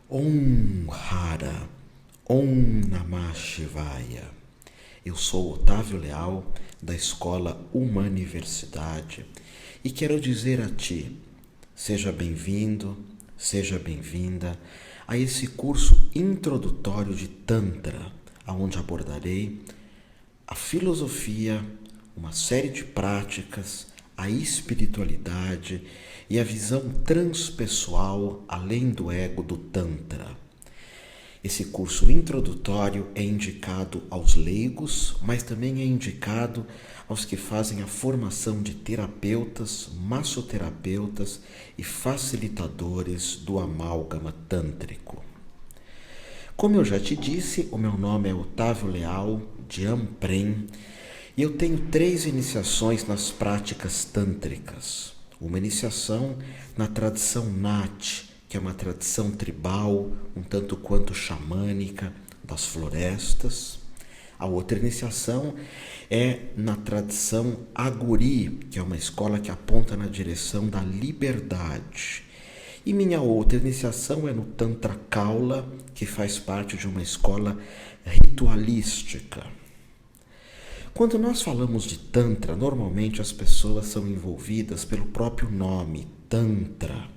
Om Hara, Om Namah Shivaya. Eu sou Otávio Leal, da Escola Humaniversidade, e quero dizer a ti, seja bem-vindo, seja bem-vinda a esse curso introdutório de Tantra, onde abordarei a filosofia, uma série de práticas, a espiritualidade e a visão transpessoal além do ego do Tantra. Esse curso introdutório é indicado aos leigos, mas também é indicado aos que fazem a formação de terapeutas, massoterapeutas e facilitadores do amálgama tântrico. Como eu já te disse, o meu nome é Otávio Leal, de Amprem, e eu tenho 3 iniciações nas práticas tântricas. Uma iniciação na tradição Nat, que é uma tradição tribal, um tanto quanto xamânica, das florestas. A outra iniciação é na tradição Aguri, que é uma escola que aponta na direção da liberdade. E minha outra iniciação é no Tantra Kaula, que faz parte de uma escola ritualística. Quando nós falamos de Tantra, normalmente as pessoas são envolvidas pelo próprio nome, Tantra.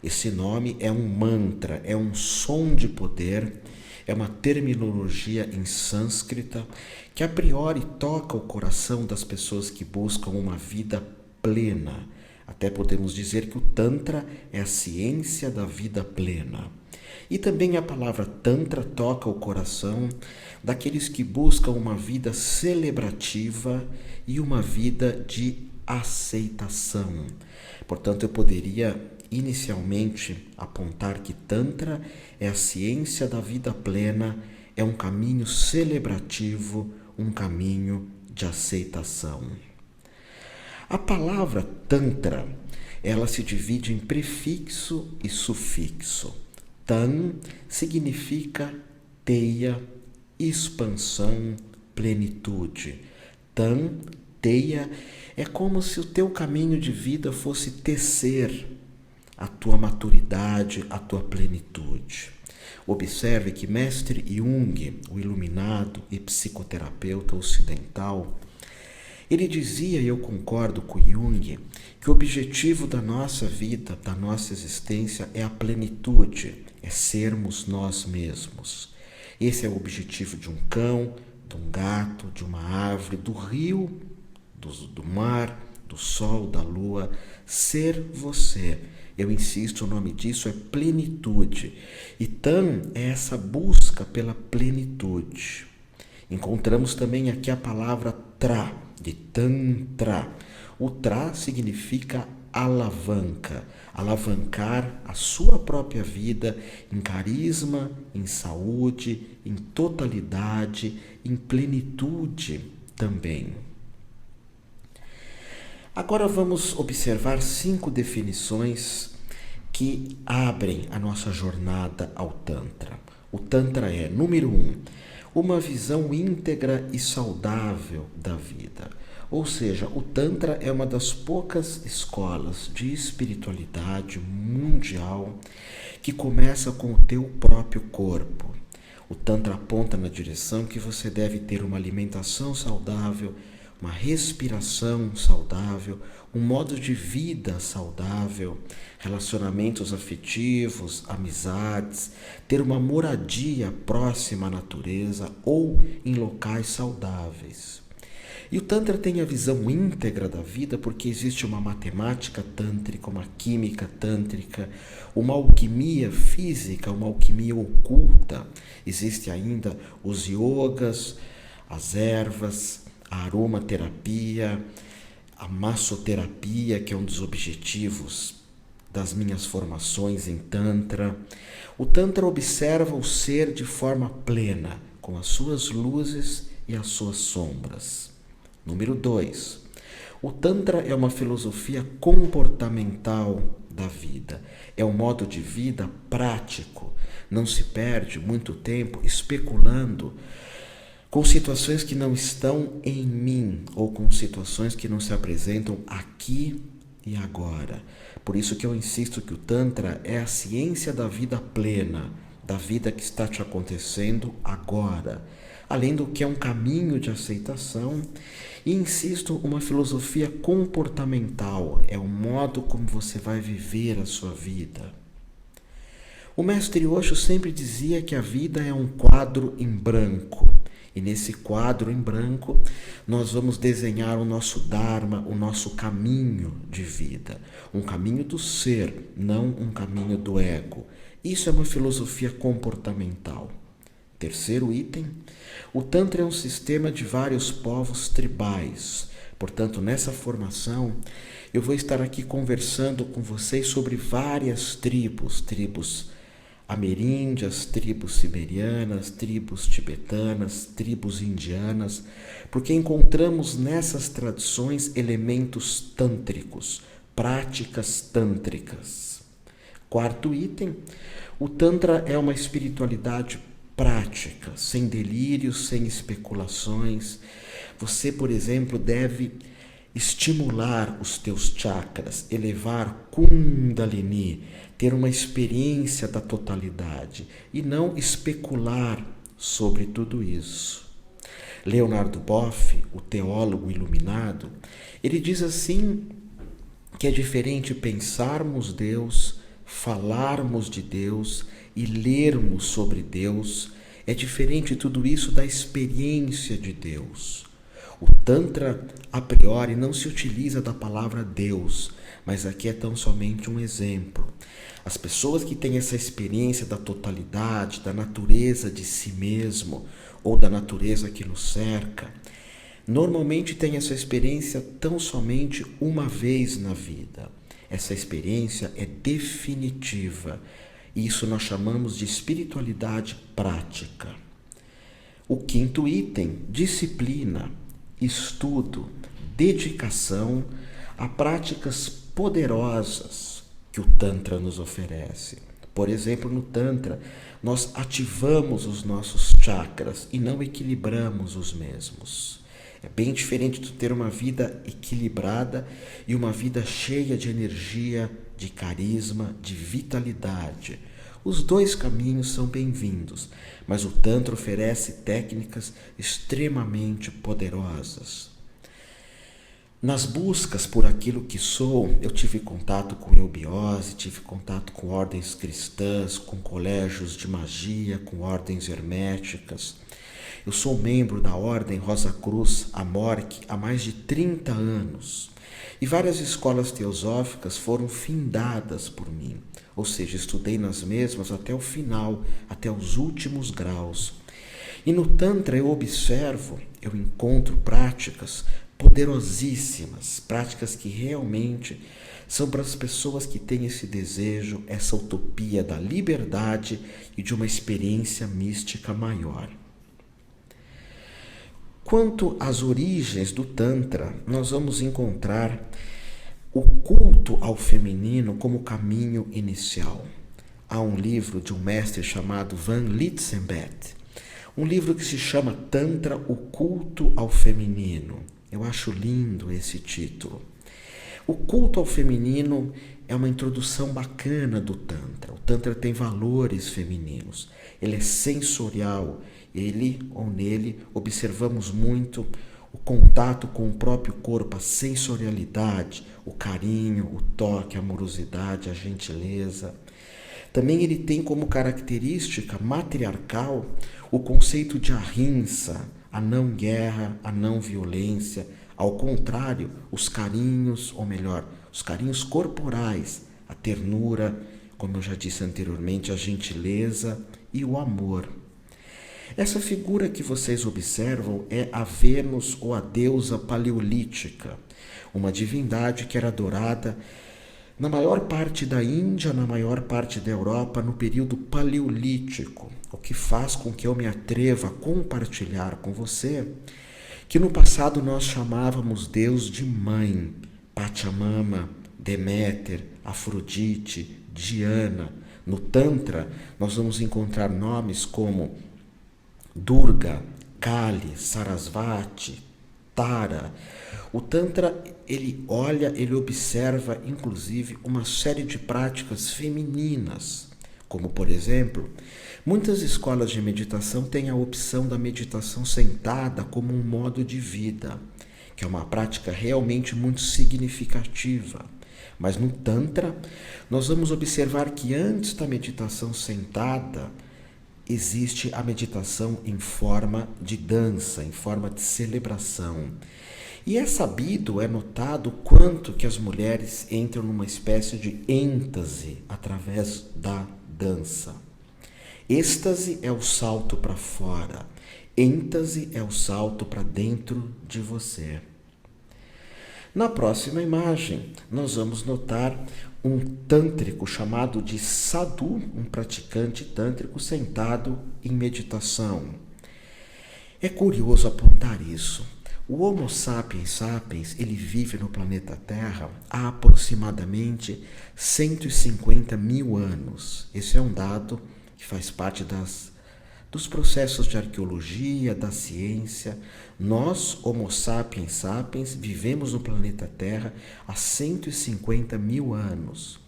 Esse nome é um mantra, é um som de poder, é uma terminologia em sânscrita que a priori toca o coração das pessoas que buscam uma vida plena. Até podemos dizer que o Tantra é a ciência da vida plena. E também a palavra Tantra toca o coração daqueles que buscam uma vida celebrativa e uma vida de aceitação. Portanto, eu poderia inicialmente apontar que Tantra é a ciência da vida plena, é um caminho celebrativo, um caminho de aceitação. A palavra Tantra, ela se divide em prefixo e sufixo. Tan significa teia, expansão, plenitude. Tan, teia, é como se o teu caminho de vida fosse tecer a tua maturidade, a tua plenitude. Observe que mestre Jung, o iluminado e psicoterapeuta ocidental, ele dizia, e eu concordo com Jung, que o objetivo da nossa vida, da nossa existência é a plenitude, é sermos nós mesmos. Esse é o objetivo de um cão, de um gato, de uma árvore, do rio, do mar, do sol, da lua. Ser você. Eu insisto, o nome disso é plenitude. E Tan é essa busca pela plenitude. Encontramos também aqui a palavra Tra, de Tantra. O Tra significa alavanca, alavancar a sua própria vida em carisma, em saúde, em totalidade, em plenitude também. Agora vamos observar 5 definições que abrem a nossa jornada ao Tantra. O Tantra é, número 1, uma visão íntegra e saudável da vida. Ou seja, o Tantra é uma das poucas escolas de espiritualidade mundial que começa com o teu próprio corpo. O Tantra aponta na direção que você deve ter uma alimentação saudável, uma respiração saudável, um modo de vida saudável, relacionamentos afetivos, amizades, ter uma moradia próxima à natureza ou em locais saudáveis. E o Tantra tem a visão íntegra da vida porque existe uma matemática tântrica, uma química tântrica, uma alquimia física, uma alquimia oculta. Existe ainda os yogas, as ervas, a aromaterapia, a massoterapia, que é um dos objetivos das minhas formações em Tantra. O Tantra observa o ser de forma plena, com as suas luzes e as suas sombras. Número 2. O Tantra é uma filosofia comportamental da vida. É um modo de vida prático. Não se perde muito tempo especulando com situações que não estão em mim ou com situações que não se apresentam aqui e agora. Por isso que eu insisto que o Tantra é a ciência da vida plena, da vida que está te acontecendo agora, além do que é um caminho de aceitação e, insisto, uma filosofia comportamental, é o modo como você vai viver a sua vida. O mestre Osho sempre dizia que a vida é um quadro em branco, e nesse quadro em branco nós vamos desenhar o nosso Dharma, o nosso caminho de vida, um caminho do ser, não um caminho do ego. Isso é uma filosofia comportamental. Terceiro item, o Tantra é um sistema de vários povos tribais. Portanto, nessa formação, eu vou estar aqui conversando com vocês sobre várias tribos ameríndias, tribos siberianas, tribos tibetanas, tribos indianas, porque encontramos nessas tradições elementos tântricos, práticas tântricas. Quarto item, o Tantra é uma espiritualidade prática, sem delírios, sem especulações. Você, por exemplo, deve estimular os teus chakras, elevar Kundalini, ter uma experiência da totalidade e não especular sobre tudo isso. Leonardo Boff, o teólogo iluminado, ele diz assim que é diferente pensarmos Deus, falarmos de Deus e lermos sobre Deus. É diferente tudo isso da experiência de Deus. O Tantra, a priori, não se utiliza da palavra Deus, mas aqui é tão somente um exemplo. As pessoas que têm essa experiência da totalidade, da natureza de si mesmo ou da natureza que nos cerca, normalmente têm essa experiência tão somente uma vez na vida. Essa experiência é definitiva. Isso nós chamamos de espiritualidade prática. O quinto item, disciplina, estudo, dedicação a práticas poderosas que o Tantra nos oferece. Por exemplo, no Tantra, nós ativamos os nossos chakras e não equilibramos os mesmos. É bem diferente de ter uma vida equilibrada e uma vida cheia de energia, de carisma, de vitalidade. Os dois caminhos são bem-vindos, mas o Tantra oferece técnicas extremamente poderosas. Nas buscas por aquilo que sou, eu tive contato com eubiose, tive contato com ordens cristãs, com colégios de magia, com ordens herméticas. Eu sou membro da Ordem Rosa Cruz Amorque há mais de 30 anos. E várias escolas teosóficas foram findadas por mim, ou seja, estudei nas mesmas até o final, até os últimos graus. E no Tantra eu observo, eu encontro práticas poderosíssimas, práticas que realmente são para as pessoas que têm esse desejo, essa utopia da liberdade e de uma experiência mística maior. Quanto às origens do Tantra, nós vamos encontrar o culto ao feminino como caminho inicial. Há um livro de um mestre chamado Van Litsenbeth, um livro que se chama Tantra, o culto ao feminino. Eu acho lindo esse título. O culto ao feminino é uma introdução bacana do Tantra. O Tantra tem valores femininos, ele é sensorial. Ele ou nele observamos muito o contato com o próprio corpo, a sensorialidade, o carinho, o toque, a amorosidade, a gentileza. Também ele tem como característica matriarcal o conceito de ahimsa, a não guerra, a não violência. Ao contrário, os carinhos, ou melhor, os carinhos corporais, a ternura, como eu já disse anteriormente, a gentileza e o amor. Essa figura que vocês observam é a Vênus ou a deusa paleolítica, uma divindade que era adorada na maior parte da Índia, na maior parte da Europa, no período paleolítico, o que faz com que eu me atreva a compartilhar com você que no passado nós chamávamos Deus de mãe, Pachamama, Deméter, Afrodite, Diana. No Tantra, nós vamos encontrar nomes como Durga, Kali, Sarasvati, Tara. O Tantra, ele olha, ele observa, inclusive, uma série de práticas femininas, como, por exemplo, muitas escolas de meditação têm a opção da meditação sentada como um modo de vida, que é uma prática realmente muito significativa. Mas no Tantra, nós vamos observar que antes da meditação sentada, existe a meditação em forma de dança, em forma de celebração. E é sabido, é notado quanto que as mulheres entram numa espécie de êxtase através da dança. Êxtase é o salto para fora, êxtase é o salto para dentro de você. Na próxima imagem, nós vamos notar um tântrico chamado de sadhu, um praticante tântrico sentado em meditação. É curioso apontar isso. O Homo sapiens sapiens, ele vive no planeta Terra há aproximadamente 150 mil anos. Esse é um dado que faz parte dos processos de arqueologia, da ciência. Nós, Homo sapiens sapiens, vivemos no planeta Terra há 150 mil anos.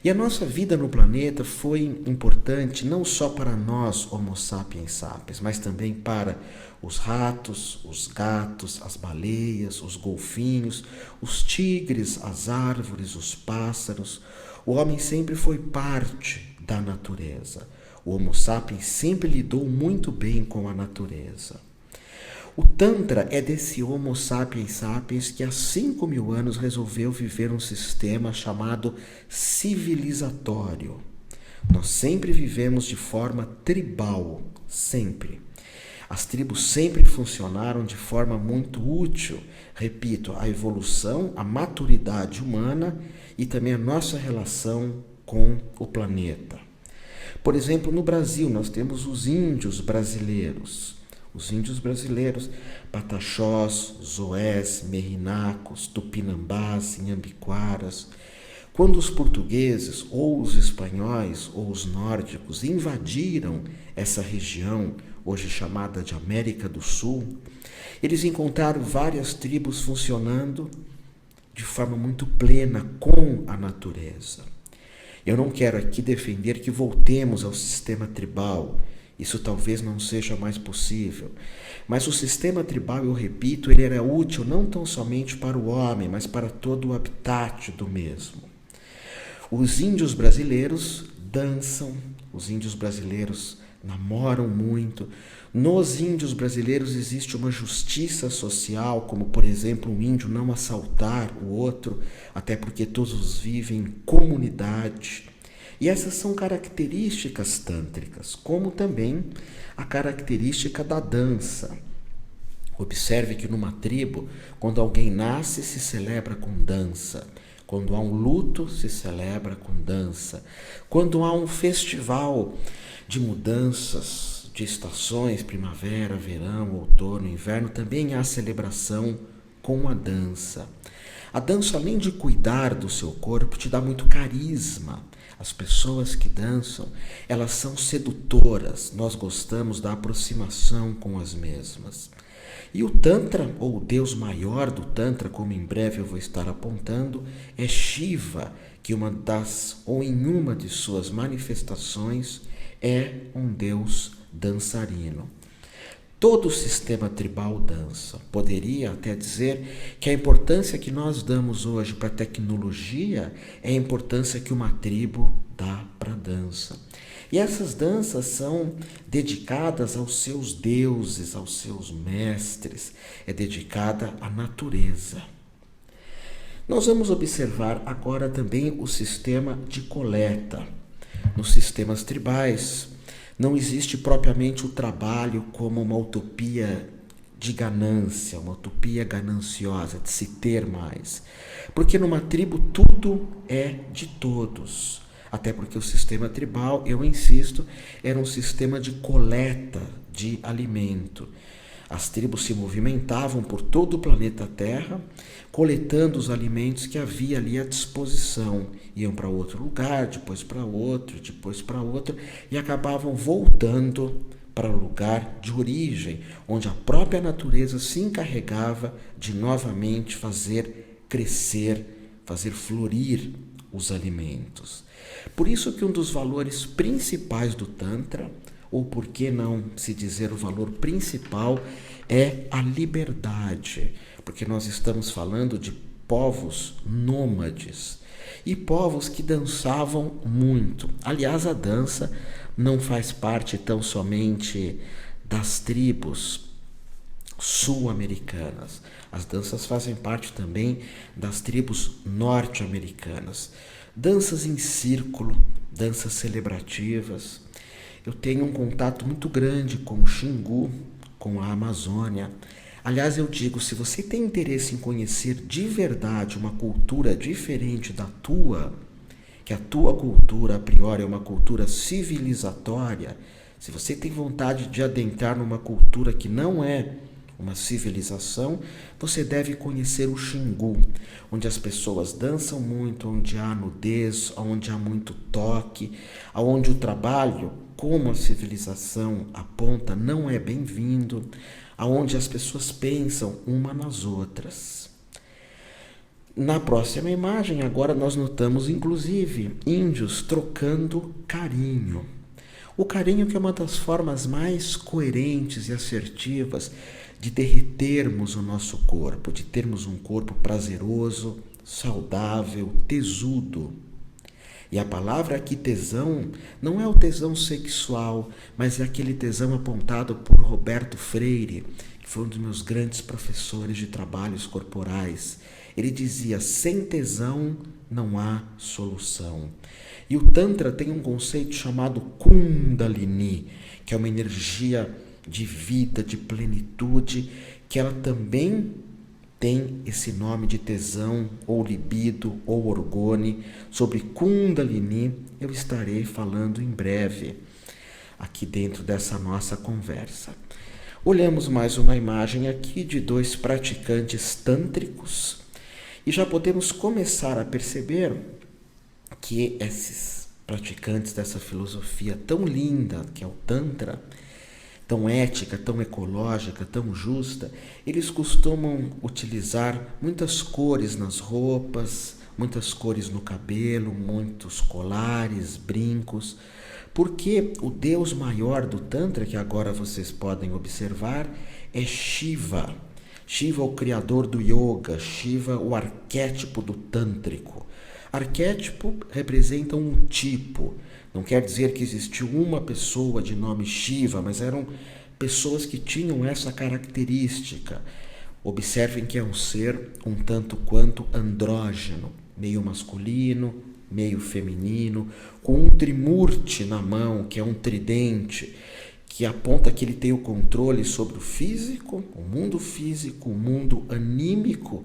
E a nossa vida no planeta foi importante não só para nós, Homo sapiens sapiens, mas também para os ratos, os gatos, as baleias, os golfinhos, os tigres, as árvores, os pássaros. O homem sempre foi parte da natureza. O Homo sapiens sempre lidou muito bem com a natureza. O Tantra é desse Homo sapiens sapiens que há 5 mil anos resolveu viver um sistema chamado civilizatório. Nós sempre vivemos de forma tribal, sempre. As tribos sempre funcionaram de forma muito útil. Repito, a evolução, a maturidade humana e também a nossa relação com o planeta. Por exemplo, no Brasil nós temos os índios brasileiros. Os índios brasileiros, pataxós, zoés, merrinacos, tupinambás, inhambiquaras. Quando os portugueses, ou os espanhóis, ou os nórdicos invadiram essa região, hoje chamada de América do Sul, eles encontraram várias tribos funcionando de forma muito plena com a natureza. Eu não quero aqui defender que voltemos ao sistema tribal. Isso talvez não seja mais possível. Mas o sistema tribal, eu repito, ele era útil não tão somente para o homem, mas para todo o habitat do mesmo. Os índios brasileiros dançam, os índios brasileiros namoram muito. Nos índios brasileiros existe uma justiça social, como, por exemplo, um índio não assaltar o outro, até porque todos vivem em comunidade. E essas são características tântricas, como também a característica da dança. Observe que numa tribo, quando alguém nasce, se celebra com dança. Quando há um luto, se celebra com dança. Quando há um festival de mudanças, de estações, primavera, verão, outono, inverno, também há celebração com a dança. A dança, além de cuidar do seu corpo, te dá muito carisma. As pessoas que dançam, elas são sedutoras, nós gostamos da aproximação com as mesmas. E o Tantra, ou o Deus maior do Tantra, como em breve eu vou estar apontando, é Shiva, que em uma de suas manifestações é um Deus dançarino. Todo o sistema tribal dança. Poderia até dizer que a importância que nós damos hoje para a tecnologia é a importância que uma tribo dá para a dança. E essas danças são dedicadas aos seus deuses, aos seus mestres, é dedicada à natureza. Nós vamos observar agora também o sistema de coleta. Nos sistemas tribais, não existe propriamente o trabalho como uma utopia de ganância, uma utopia gananciosa, de se ter mais. Porque numa tribo tudo é de todos. Até porque o sistema tribal, eu insisto, era um sistema de coleta de alimento. As tribos se movimentavam por todo o planeta Terra, coletando os alimentos que havia ali à disposição. Iam para outro lugar, depois para outro, e acabavam voltando para o lugar de origem, onde a própria natureza se encarregava de novamente fazer crescer, fazer florir os alimentos. Por isso que um dos valores principais do Tantra, ou por que não se dizer o valor principal, é a liberdade, porque nós estamos falando de povos nômades e povos que dançavam muito. Aliás, a dança não faz parte tão somente das tribos sul-americanas. As danças fazem parte também das tribos norte-americanas. Danças em círculo, danças celebrativas. Eu tenho um contato muito grande com o Xingu, com a Amazônia. Aliás, eu digo, se você tem interesse em conhecer de verdade uma cultura diferente da tua, que a tua cultura, a priori, é uma cultura civilizatória, se você tem vontade de adentrar numa cultura que não é uma civilização, você deve conhecer o Xingu, onde as pessoas dançam muito, onde há nudez, onde há muito toque, onde o trabalho, como a civilização aponta, não é bem-vindo, onde as pessoas pensam uma nas outras. Na próxima imagem, agora nós notamos, inclusive, índios trocando carinho. O carinho que é uma das formas mais coerentes e assertivas de derretermos o nosso corpo, de termos um corpo prazeroso, saudável, tesudo. E a palavra aqui tesão não é o tesão sexual, mas é aquele tesão apontado por Roberto Freire, que foi um dos meus grandes professores de trabalhos corporais. Ele dizia, sem tesão não há solução. E o Tantra tem um conceito chamado Kundalini, que é uma energia de vida, de plenitude, que ela também tem esse nome de tesão, ou libido, ou orgone. Sobre Kundalini eu estarei falando em breve, aqui dentro dessa nossa conversa. Olhamos mais uma imagem aqui de dois praticantes tântricos, e já podemos começar a perceber que esses praticantes dessa filosofia tão linda, que é o Tantra, tão ética, tão ecológica, tão justa, eles costumam utilizar muitas cores nas roupas, muitas cores no cabelo, muitos colares, brincos, porque o Deus maior do Tantra, que agora vocês podem observar, é Shiva. Shiva, o criador do yoga, Shiva, o arquétipo do tântrico. Arquétipo representa um tipo. Não quer dizer que existiu uma pessoa de nome Shiva, mas eram pessoas que tinham essa característica. Observem que é um ser um tanto quanto andrógeno, meio masculino, meio feminino, com um trimurti na mão, que é um tridente, que aponta que ele tem o controle sobre o físico, o mundo anímico,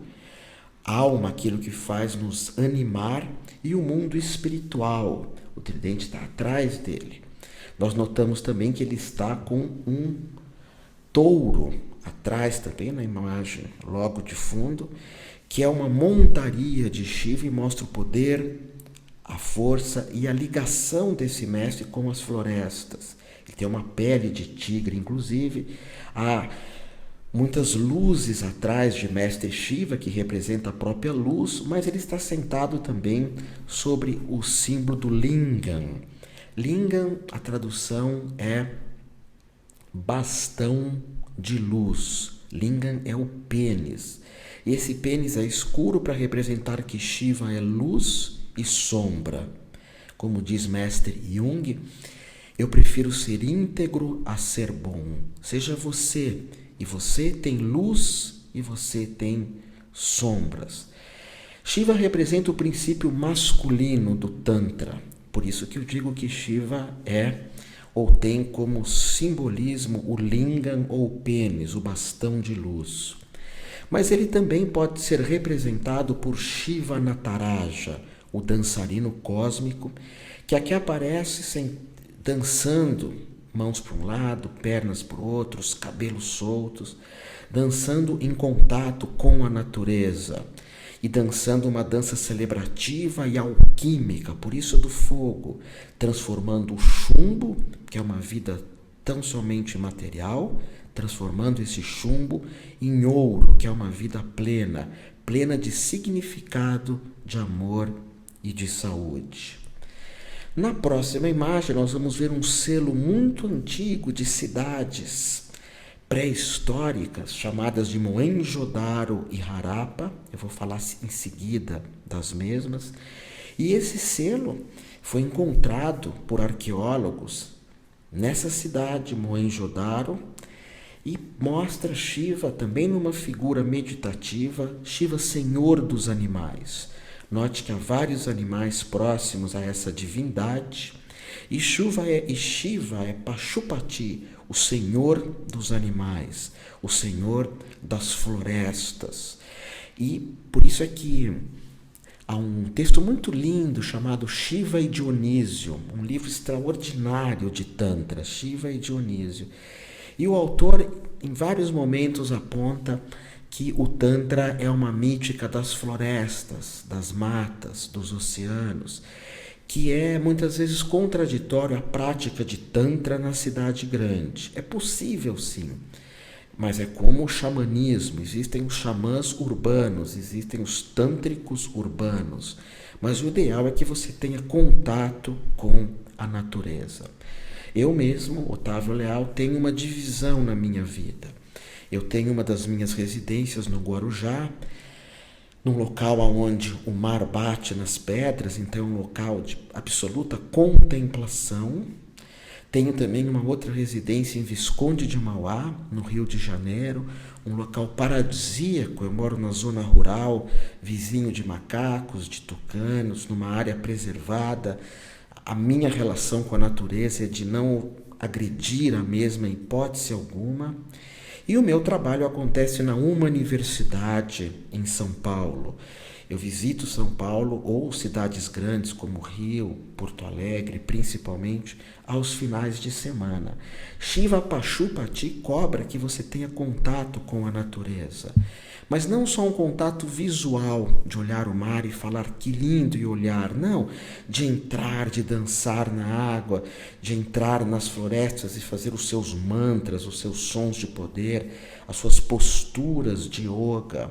alma, aquilo que faz nos animar, e o mundo espiritual. O tridente está atrás dele. Nós notamos também que ele está com um touro atrás também na imagem, logo de fundo, que é uma montaria de Shiva e mostra o poder, a força e a ligação desse mestre com as florestas. Ele tem uma pele de tigre, inclusive. Há muitas luzes atrás de mestre Shiva, que representa a própria luz, mas ele está sentado também sobre o símbolo do Lingam. Lingam, a tradução é bastão de luz. Lingam é o pênis. E esse pênis é escuro para representar que Shiva é luz e sombra. Como diz mestre Jung, eu prefiro ser íntegro a ser bom. Seja você, e você tem luz e você tem sombras. Shiva representa o princípio masculino do Tantra. Por isso que eu digo que Shiva é ou tem como simbolismo o lingam ou pênis, o bastão de luz. Mas ele também pode ser representado por Shiva Nataraja, o dançarino cósmico, que aqui aparece dançando, mãos para um lado, pernas para o outro, cabelos soltos, dançando em contato com a natureza e dançando uma dança celebrativa e alquímica, por isso do fogo, transformando o chumbo, que é uma vida tão somente material, transformando esse chumbo em ouro, que é uma vida plena, plena de significado, de amor e de saúde. Na próxima imagem, nós vamos ver um selo muito antigo de cidades pré-históricas, chamadas de Mohenjo-Daro e Harappa. Eu vou falar em seguida das mesmas. E esse selo foi encontrado por arqueólogos nessa cidade, Mohenjo-Daro, e mostra Shiva também numa figura meditativa, Shiva senhor dos animais. Note que há vários animais próximos a essa divindade. E Shiva é Pashupati, o senhor dos animais, o senhor das florestas. E por isso é que há um texto muito lindo chamado Shiva e Dionísio, um livro extraordinário de Tantra, Shiva e Dionísio. E o autor, em vários momentos, aponta que o Tantra é uma mítica das florestas, das matas, dos oceanos, que é muitas vezes contraditório à prática de Tantra na cidade grande. É possível, sim, mas é como o xamanismo. Existem os xamãs urbanos, existem os tântricos urbanos, mas o ideal é que você tenha contato com a natureza. Eu mesmo, Otávio Leal, tenho uma divisão na minha vida. Eu tenho uma das minhas residências no Guarujá, num local onde o mar bate nas pedras, então é um local de absoluta contemplação. Tenho também uma outra residência em Visconde de Mauá, no Rio de Janeiro, um local paradisíaco. Eu moro na zona rural, vizinho de macacos, de tucanos, numa área preservada. A minha relação com a natureza é de não agredir a mesma em hipótese alguma. E o meu trabalho acontece na uma universidade em São Paulo. Eu visito São Paulo ou cidades grandes como Rio, Porto Alegre, principalmente aos finais de semana. Shiva Pashupati cobra que você tenha contato com a natureza. Mas não só um contato visual, de olhar o mar e falar que lindo e olhar, não, de entrar, de dançar na água, de entrar nas florestas e fazer os seus mantras, os seus sons de poder, as suas posturas de yoga.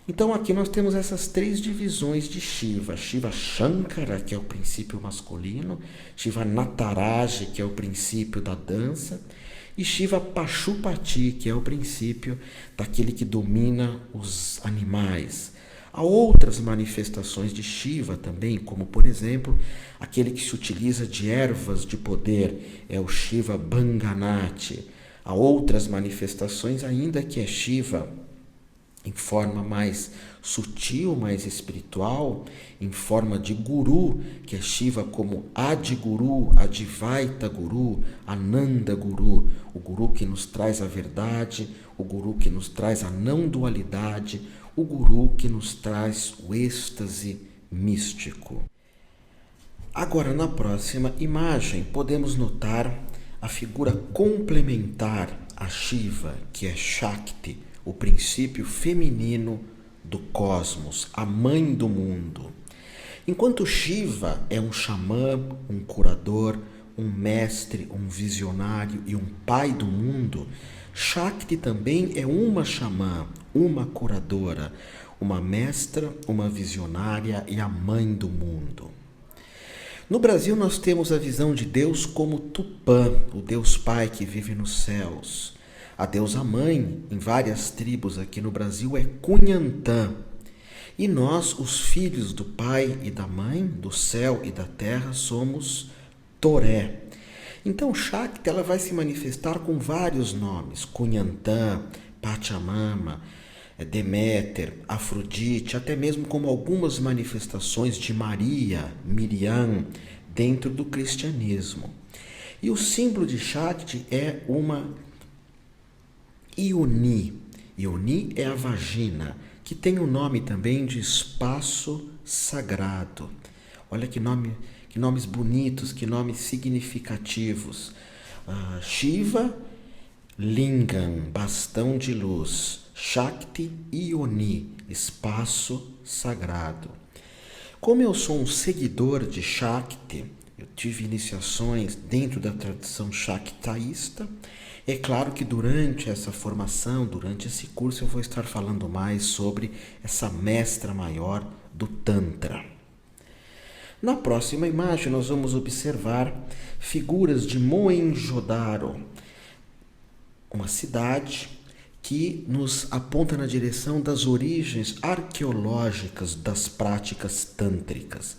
Então aqui nós temos essas três divisões de Shiva. Shiva Shankara, que é o princípio masculino, Shiva Nataraja, que é o princípio da dança, e Shiva Pashupati, que é o princípio daquele que domina os animais. Há outras manifestações de Shiva também, como por exemplo, aquele que se utiliza de ervas de poder, é o Shiva Bhanganati. Há outras manifestações ainda que é Shiva em forma mais sutil, mais espiritual, em forma de guru, que é Shiva como Adiguru, Advaita Guru, Ananda Guru, o guru que nos traz a verdade, o guru que nos traz a não dualidade, o guru que nos traz o êxtase místico. Agora, na próxima imagem, podemos notar a figura complementar a Shiva, que é Shakti, o princípio feminino do cosmos, a mãe do mundo. Enquanto Shiva é um xamã, um curador, um mestre, um visionário e um pai do mundo, Shakti também é uma xamã, uma curadora, uma mestra, uma visionária e a mãe do mundo. No Brasil nós temos a visão de Deus como Tupã, o Deus Pai que vive nos céus. A deusa mãe, em várias tribos aqui no Brasil, é Cunhantã. E nós, os filhos do pai e da mãe, do céu e da terra, somos Toré. Então, Shakti ela vai se manifestar com vários nomes. Cunhantã, Pachamama, Deméter, Afrodite, até mesmo como algumas manifestações de Maria, Miriam, dentro do cristianismo. E o símbolo de Shakti é uma Ioni. Ioni é a vagina, que tem o nome também de espaço sagrado. Olha que nomes bonitos, que nomes significativos. Shiva, Lingam, bastão de luz. Shakti, Ioni, espaço sagrado. Como eu sou um seguidor de Shakti, eu tive iniciações dentro da tradição shaktaísta. É claro que durante essa formação, durante esse curso, eu vou estar falando mais sobre essa mestra maior do Tantra. Na próxima imagem, nós vamos observar figuras de Mohenjo-daro, uma cidade que nos aponta na direção das origens arqueológicas das práticas tântricas.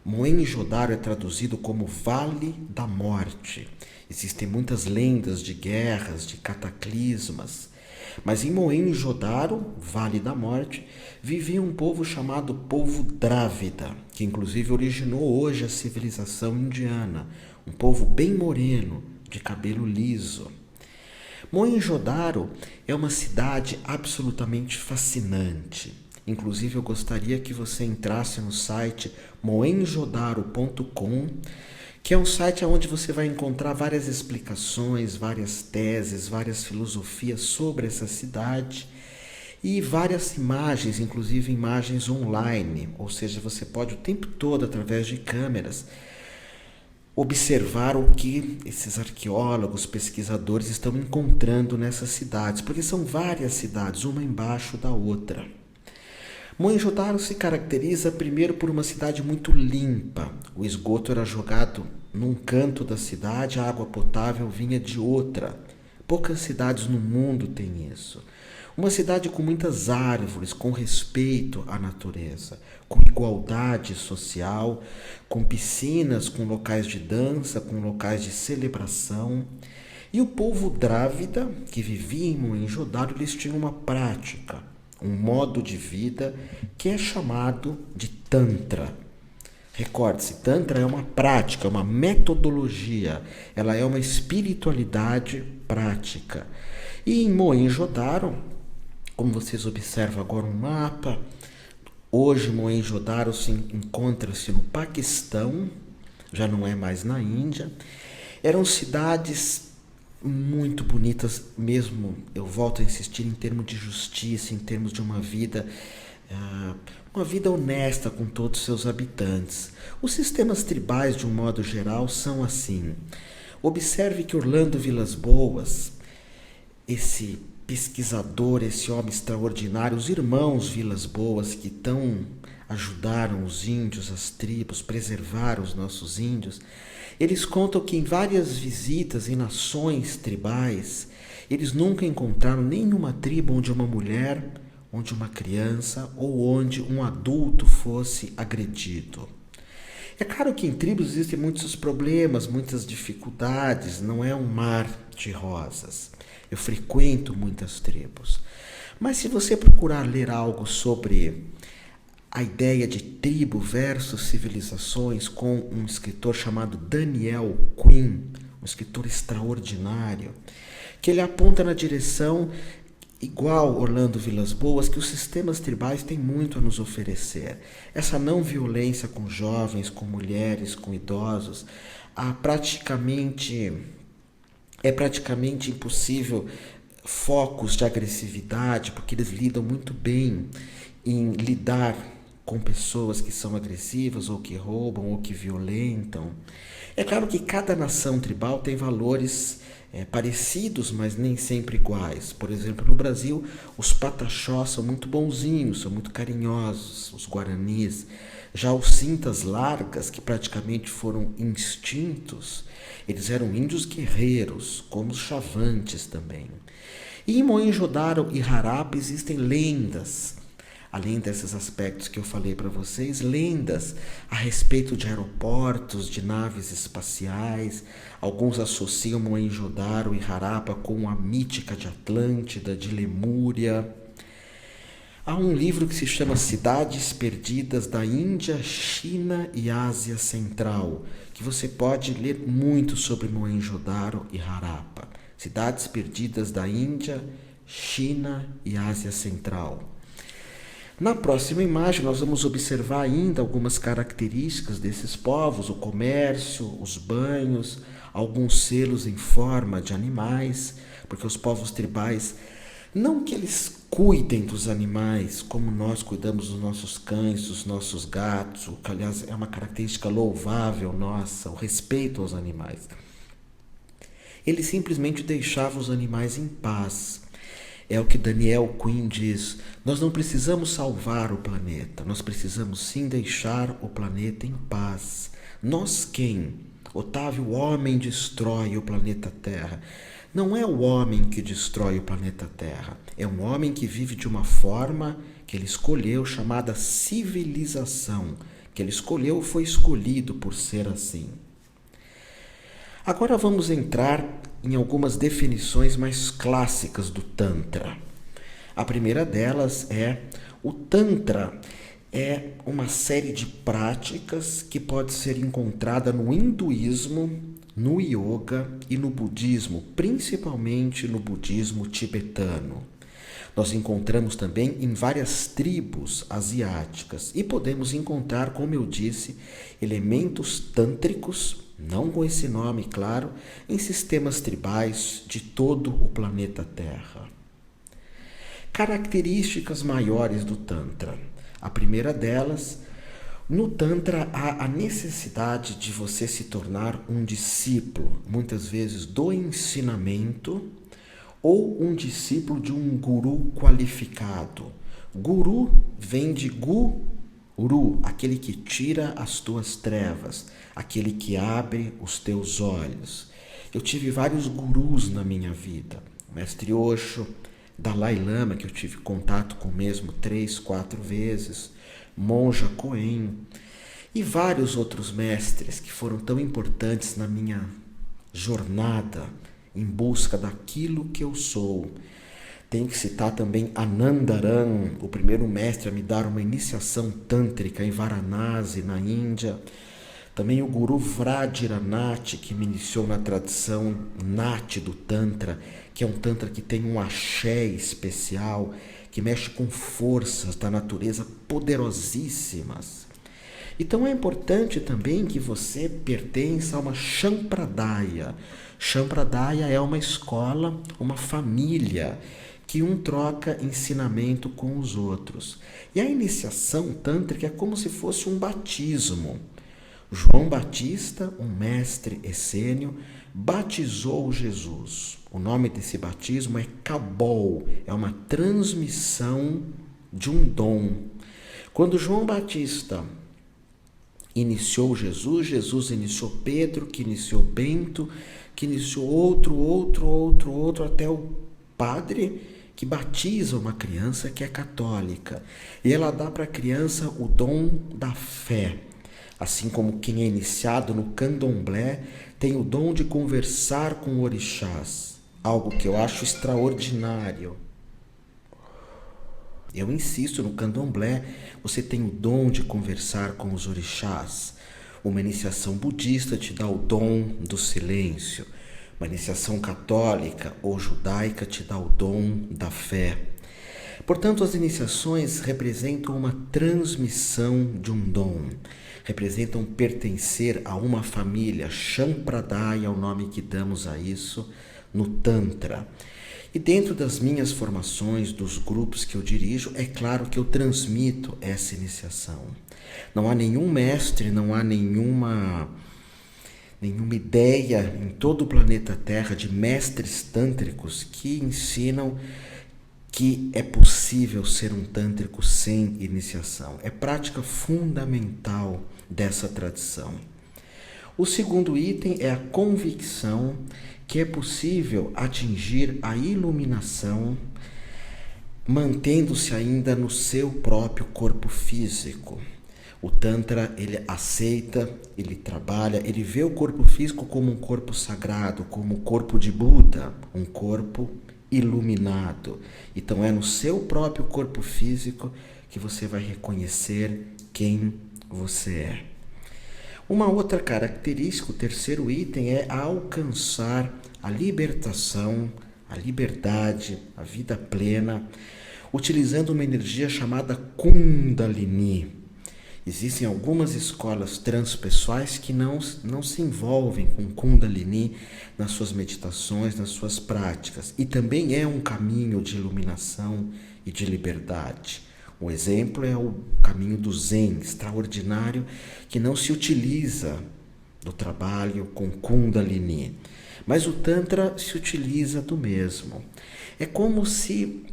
Mohenjo-daro é traduzido como Vale da Morte. Existem muitas lendas de guerras, de cataclismas. Mas em Mohenjo-daro, Vale da Morte, vivia um povo chamado povo Drávida, que inclusive originou hoje a civilização indiana. Um povo bem moreno, de cabelo liso. Mohenjo-daro é uma cidade absolutamente fascinante. Inclusive, eu gostaria que você entrasse no site mohenjodaro.com, que é um site onde você vai encontrar várias explicações, várias teses, várias filosofias sobre essa cidade e várias imagens, inclusive imagens online. Ou seja, você pode o tempo todo, através de câmeras, observar o que esses arqueólogos, pesquisadores estão encontrando nessas cidades, porque são várias cidades, uma embaixo da outra. Mohenjo-daro se caracteriza primeiro por uma cidade muito limpa. O esgoto era jogado num canto da cidade, a água potável vinha de outra. Poucas cidades no mundo têm isso. Uma cidade com muitas árvores, com respeito à natureza, com igualdade social, com piscinas, com locais de dança, com locais de celebração. E o povo Drávida, que vivia em Mohenjo-daro, eles tinham uma prática, um modo de vida que é chamado de Tantra. Recorde-se, Tantra é uma prática, uma metodologia, ela é uma espiritualidade prática. E em Mohenjo-daro, como vocês observam agora um mapa, hoje Mohenjo-daro encontra-se no Paquistão, já não é mais na Índia. Eram cidades muito bonitas mesmo, eu volto a insistir, em termos de justiça, em termos de uma vida honesta com todos os seus habitantes. Os sistemas tribais, de um modo geral, são assim. Observe que Orlando Vilas-Boas, esse pesquisador, esse homem extraordinário, os irmãos Vilas-Boas que ajudaram os índios, as tribos, preservaram os nossos índios, eles contam que em várias visitas em nações tribais, eles nunca encontraram nenhuma tribo onde uma mulher, onde uma criança ou onde um adulto fosse agredido. É claro que em tribos existem muitos problemas, muitas dificuldades, não é um mar de rosas. Eu frequento muitas tribos. Mas se você procurar ler algo sobre a ideia de tribo versus civilizações com um escritor chamado Daniel Quinn, um escritor extraordinário, que ele aponta na direção, igual Orlando Vilas-Boas, que os sistemas tribais têm muito a nos oferecer. Essa não violência com jovens, com mulheres, com idosos, é praticamente impossível focos de agressividade, porque eles lidam muito bem em lidar com pessoas que são agressivas, ou que roubam, ou que violentam. É claro que cada nação tribal tem valores parecidos, mas nem sempre iguais. Por exemplo, no Brasil, os pataxós são muito bonzinhos, são muito carinhosos, os guaranis. Já os cintas largas, que praticamente foram extintos, eles eram índios guerreiros, como os chavantes também. E em Mohenjo-daro e Harappa existem lendas, além desses aspectos que eu falei para vocês, lendas a respeito de aeroportos, de naves espaciais. Alguns associam Mohenjo-daro e Harappa com a mítica de Atlântida, de Lemúria. Há um livro que se chama Cidades Perdidas da Índia, China e Ásia Central, que você pode ler muito sobre Mohenjo-daro e Harappa. Cidades Perdidas da Índia, China e Ásia Central. Na próxima imagem, nós vamos observar ainda algumas características desses povos, o comércio, os banhos, alguns selos em forma de animais, porque os povos tribais Não que eles cuidem dos animais como nós cuidamos dos nossos cães, dos nossos gatos, o que aliás é uma característica louvável nossa, o respeito aos animais. Ele simplesmente deixava os animais em paz. É o que Daniel Quinn diz: nós não precisamos salvar o planeta, nós precisamos sim deixar o planeta em paz. Nós quem? Otávio, o homem destrói o planeta Terra. Não é o homem que destrói o planeta Terra, é um homem que vive de uma forma que ele escolheu, chamada civilização, que ele escolheu, foi escolhido por ser assim. Agora vamos entrar em algumas definições mais clássicas do Tantra. A primeira delas é: o Tantra é uma série de práticas que pode ser encontrada no hinduísmo, no yoga e no budismo, principalmente no budismo tibetano. Nós encontramos também em várias tribos asiáticas e podemos encontrar, como eu disse, elementos tântricos, não com esse nome, claro, em sistemas tribais de todo o planeta Terra. Características maiores do Tantra. A primeira delas, no Tantra há a necessidade de você se tornar um discípulo, muitas vezes do ensinamento, ou um discípulo de um guru qualificado. Guru vem de guru, aquele que tira as tuas trevas, aquele que abre os teus olhos. Eu tive vários gurus na minha vida. Mestre Osho, Dalai Lama, que eu tive contato com o mesmo 3, 4 vezes, Monja Coen e vários outros mestres que foram tão importantes na minha jornada em busca daquilo que eu sou. Tenho que citar também Anandaran, o primeiro mestre a me dar uma iniciação tântrica em Varanasi, na Índia. Também o Guru Vajrayana, que me iniciou na tradição Nati do Tantra, que é um Tantra que tem um axé especial, que mexe com forças da natureza poderosíssimas. Então é importante também que você pertença a uma Sampradaya. Sampradaya é uma escola, uma família, que um troca ensinamento com os outros. E a iniciação tântrica é como se fosse um batismo. João Batista, um mestre essênio, batizou Jesus. O nome desse batismo é Kabol, é uma transmissão de um dom. Quando João Batista iniciou Jesus, Jesus iniciou Pedro, que iniciou Bento, que iniciou outro, até o padre que batiza uma criança que é católica. E ela dá para a criança o dom da fé. Assim como quem é iniciado no candomblé tem o dom de conversar com orixás, algo que eu acho extraordinário. Eu insisto, no candomblé você tem o dom de conversar com os orixás. Uma iniciação budista te dá o dom do silêncio. Uma iniciação católica ou judaica te dá o dom da fé. Portanto, as iniciações representam uma transmissão de um dom, representam pertencer a uma família. Sampradaya é o nome que damos a isso no Tantra. E dentro das minhas formações, dos grupos que eu dirijo, é claro que eu transmito essa iniciação. Não há nenhum mestre, não há nenhuma ideia em todo o planeta Terra de mestres tântricos que ensinam que é possível ser um tântrico sem iniciação. É prática fundamental dessa tradição. O segundo item é a convicção que é possível atingir a iluminação mantendo-se ainda no seu próprio corpo físico. O Tantra, ele aceita, ele trabalha, ele vê o corpo físico como um corpo sagrado, como o corpo de Buda, um corpo iluminado. Então é no seu próprio corpo físico que você vai reconhecer quem você é. Uma outra característica, o terceiro item, é alcançar a libertação, a liberdade, a vida plena, utilizando uma energia chamada Kundalini. Existem algumas escolas transpessoais que não se envolvem com Kundalini nas suas meditações, nas suas práticas. E também é um caminho de iluminação e de liberdade. Um exemplo é o caminho do Zen, extraordinário, que não se utiliza do trabalho com Kundalini. Mas o Tantra se utiliza do mesmo. É como se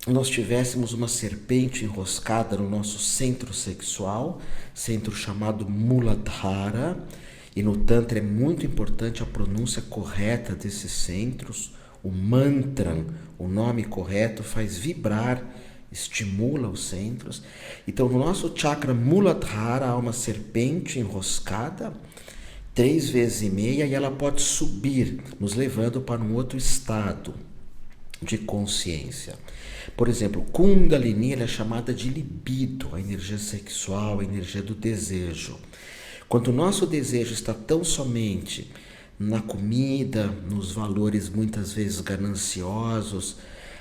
nós tivéssemos uma serpente enroscada no nosso centro sexual, centro chamado Muladhara, e no Tantra é muito importante a pronúncia correta desses centros. O mantra, o nome correto, faz vibrar, estimula os centros. Então, no nosso chakra Muladhara há uma serpente enroscada, 3 vezes e meia, e ela pode subir, nos levando para um outro estado de consciência. Por exemplo, Kundalini é chamada de libido, a energia sexual, a energia do desejo. Quando o nosso desejo está tão somente na comida, nos valores muitas vezes gananciosos,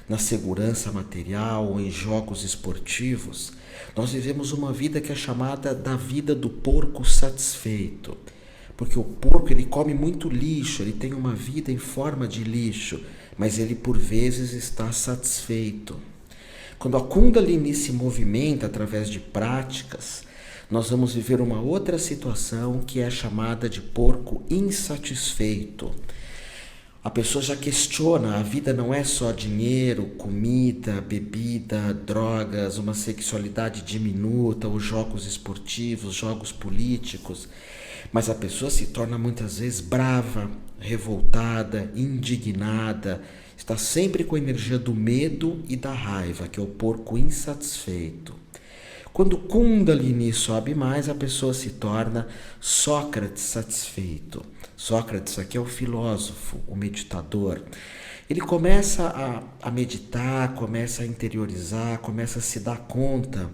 na segurança material ou em jogos esportivos, nós vivemos uma vida que é chamada da vida do porco satisfeito. Porque o porco ele come muito lixo, ele tem uma vida em forma de lixo, mas ele por vezes está satisfeito. Quando a Kundalini se movimenta através de práticas, nós vamos viver uma outra situação que é chamada de porco insatisfeito. A pessoa já questiona, a vida não é só dinheiro, comida, bebida, drogas, uma sexualidade diminuta, os jogos esportivos, jogos políticos, mas a pessoa se torna muitas vezes brava, revoltada, indignada, está sempre com a energia do medo e da raiva, que é o porco insatisfeito. Quando o Kundalini sobe mais, a pessoa se torna Sócrates satisfeito. Sócrates aqui é o filósofo, o meditador. Ele começa a meditar, começa a interiorizar, começa a se dar conta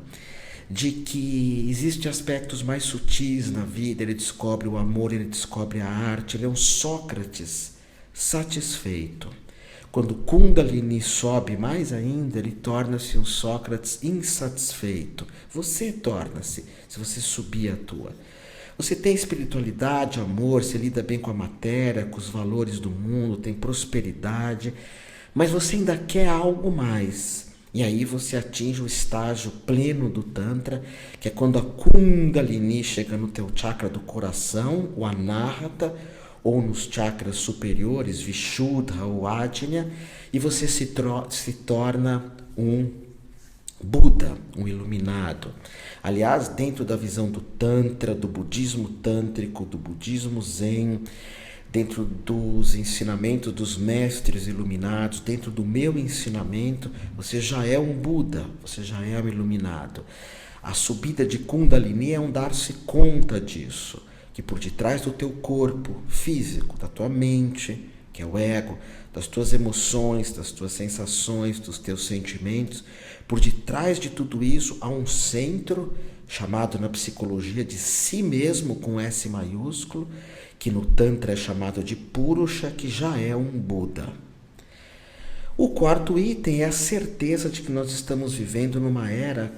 de que existem aspectos mais sutis na vida. Ele descobre o amor, ele descobre a arte, ele é um Sócrates satisfeito. Quando Kundalini sobe mais ainda, ele torna-se um Sócrates insatisfeito. Você torna-se, se você subir a tua. Você tem espiritualidade, amor, você lida bem com a matéria, com os valores do mundo, tem prosperidade, mas você ainda quer algo mais. E aí você atinge o estágio pleno do Tantra, que é quando a Kundalini chega no teu chakra do coração, o Anahata, ou nos chakras superiores, Vishuddha ou Ajna, e você se torna um Buda, um iluminado. Aliás, dentro da visão do Tantra, do budismo tântrico, do budismo Zen, dentro dos ensinamentos dos mestres iluminados, dentro do meu ensinamento, você já é um Buda, você já é um iluminado. A subida de Kundalini é um dar-se conta disso, que por detrás do teu corpo físico, da tua mente, que é o ego, das tuas emoções, das tuas sensações, dos teus sentimentos, por detrás de tudo isso há um centro chamado na psicologia de si mesmo, com S maiúsculo, que no Tantra é chamado de Purusha, que já é um Buda. O quarto item é a certeza de que nós estamos vivendo numa era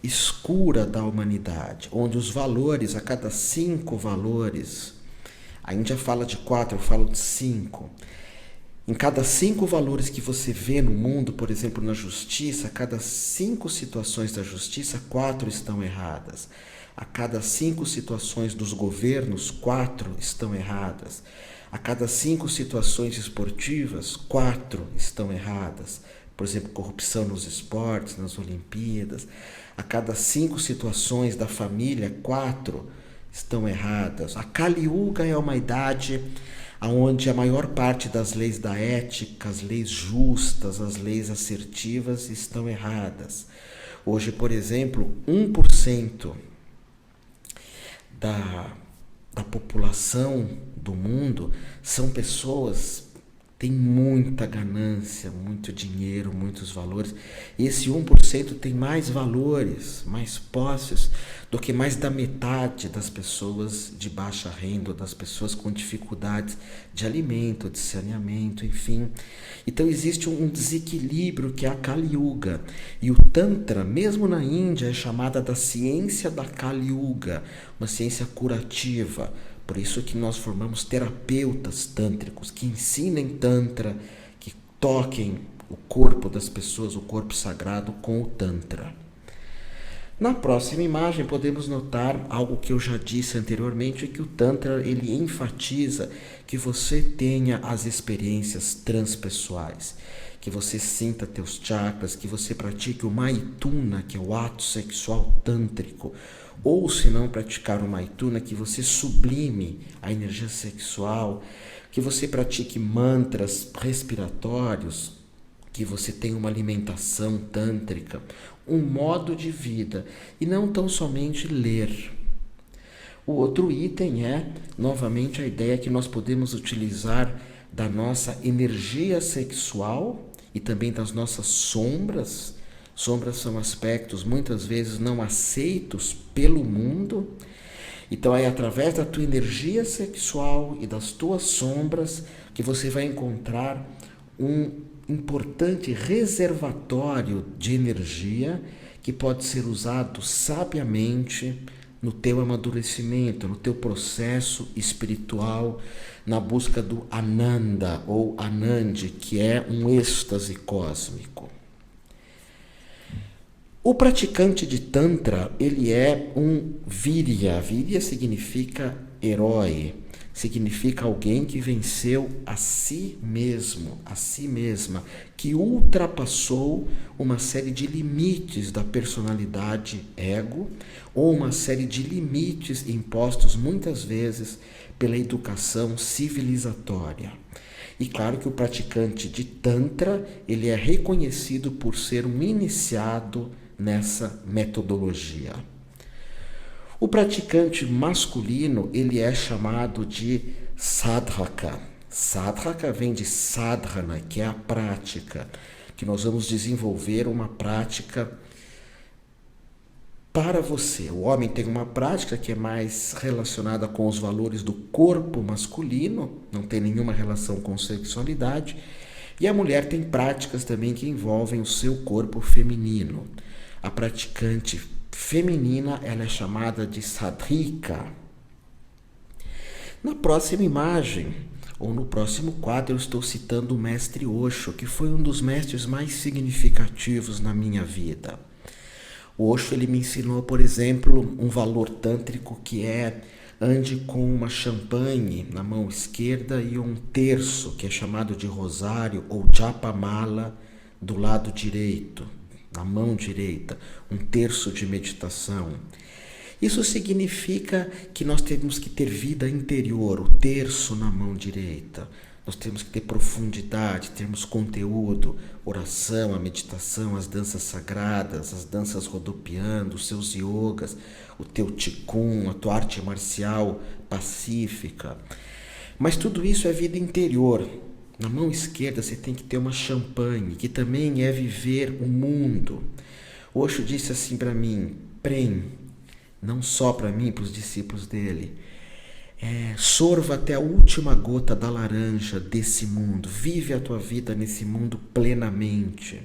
escura da humanidade, onde os valores, a cada 5 valores, a Índia fala de 4, eu falo de 5. Em cada 5 valores que você vê no mundo, por exemplo, na justiça, a cada 5 situações da justiça, 4 estão erradas. A cada 5 situações dos governos, 4 estão erradas. A cada 5 situações esportivas, 4 estão erradas. Por exemplo, corrupção nos esportes, nas Olimpíadas. A cada 5 situações da família, 4 estão erradas. A Kali Yuga é uma idade onde a maior parte das leis da ética, as leis justas, as leis assertivas estão erradas. Hoje, por exemplo, 1% da população do mundo são pessoas tem muita ganância, muito dinheiro, muitos valores. E esse 1% tem mais valores, mais posses do que mais da metade das pessoas de baixa renda, das pessoas com dificuldades de alimento, de saneamento, enfim. Então existe um desequilíbrio que é a Kali Yuga. E o Tantra, mesmo na Índia, é chamada da ciência da Kali Yuga, uma ciência curativa. Por isso que nós formamos terapeutas tântricos que ensinem Tantra, que toquem o corpo das pessoas, o corpo sagrado com o Tantra. Na próxima imagem podemos notar algo que eu já disse anteriormente, que o Tantra ele enfatiza que você tenha as experiências transpessoais, que você sinta teus chakras, que você pratique o Maituna, que é o ato sexual tântrico, ou se não praticar o Maituna, que você sublime a energia sexual, que você pratique mantras respiratórios, que você tenha uma alimentação tântrica, um modo de vida e não tão somente ler. O outro item é, novamente, a ideia que nós podemos utilizar da nossa energia sexual e também das nossas sombras. Sombras são aspectos muitas vezes não aceitos pelo mundo. Então é através da tua energia sexual e das tuas sombras que você vai encontrar um importante reservatório de energia que pode ser usado sabiamente no teu amadurecimento, no teu processo espiritual, na busca do Ananda ou Anand, que é um êxtase cósmico. O praticante de Tantra, ele é um Virya. Virya significa herói, significa alguém que venceu a si mesmo, a si mesma, que ultrapassou uma série de limites da personalidade ego, ou uma série de limites impostos muitas vezes pela educação civilizatória. E claro que o praticante de Tantra, ele é reconhecido por ser um iniciado nessa metodologia. O praticante masculino, ele é chamado de sadhaka. Sadhaka vem de sadhana, que é a prática, que nós vamos desenvolver uma prática para você. O homem tem uma prática que é mais relacionada com os valores do corpo masculino, não tem nenhuma relação com sexualidade, e a mulher tem práticas também que envolvem o seu corpo feminino. A praticante feminina, ela é chamada de sadhika. Na próxima imagem, ou no próximo quadro, eu estou citando o mestre Osho, que foi um dos mestres mais significativos na minha vida. O Osho, ele me ensinou, por exemplo, um valor tântrico que é ande com uma champanhe na mão esquerda e um terço, que é chamado de rosário ou japamala, do lado direito, na mão direita, um terço de meditação. Isso significa que nós temos que ter vida interior, o terço na mão direita. Nós temos que ter profundidade, termos conteúdo, oração, a meditação, as danças sagradas, as danças rodopiando, os seus yogas, o teu Qigong, a tua arte marcial pacífica. Mas tudo isso é vida interior. Na mão esquerda você tem que ter uma champanhe, que também é viver o mundo. Osho disse assim para mim, Prem, não só para mim, para os discípulos dele, sorva até a última gota da laranja desse mundo, vive a tua vida nesse mundo plenamente.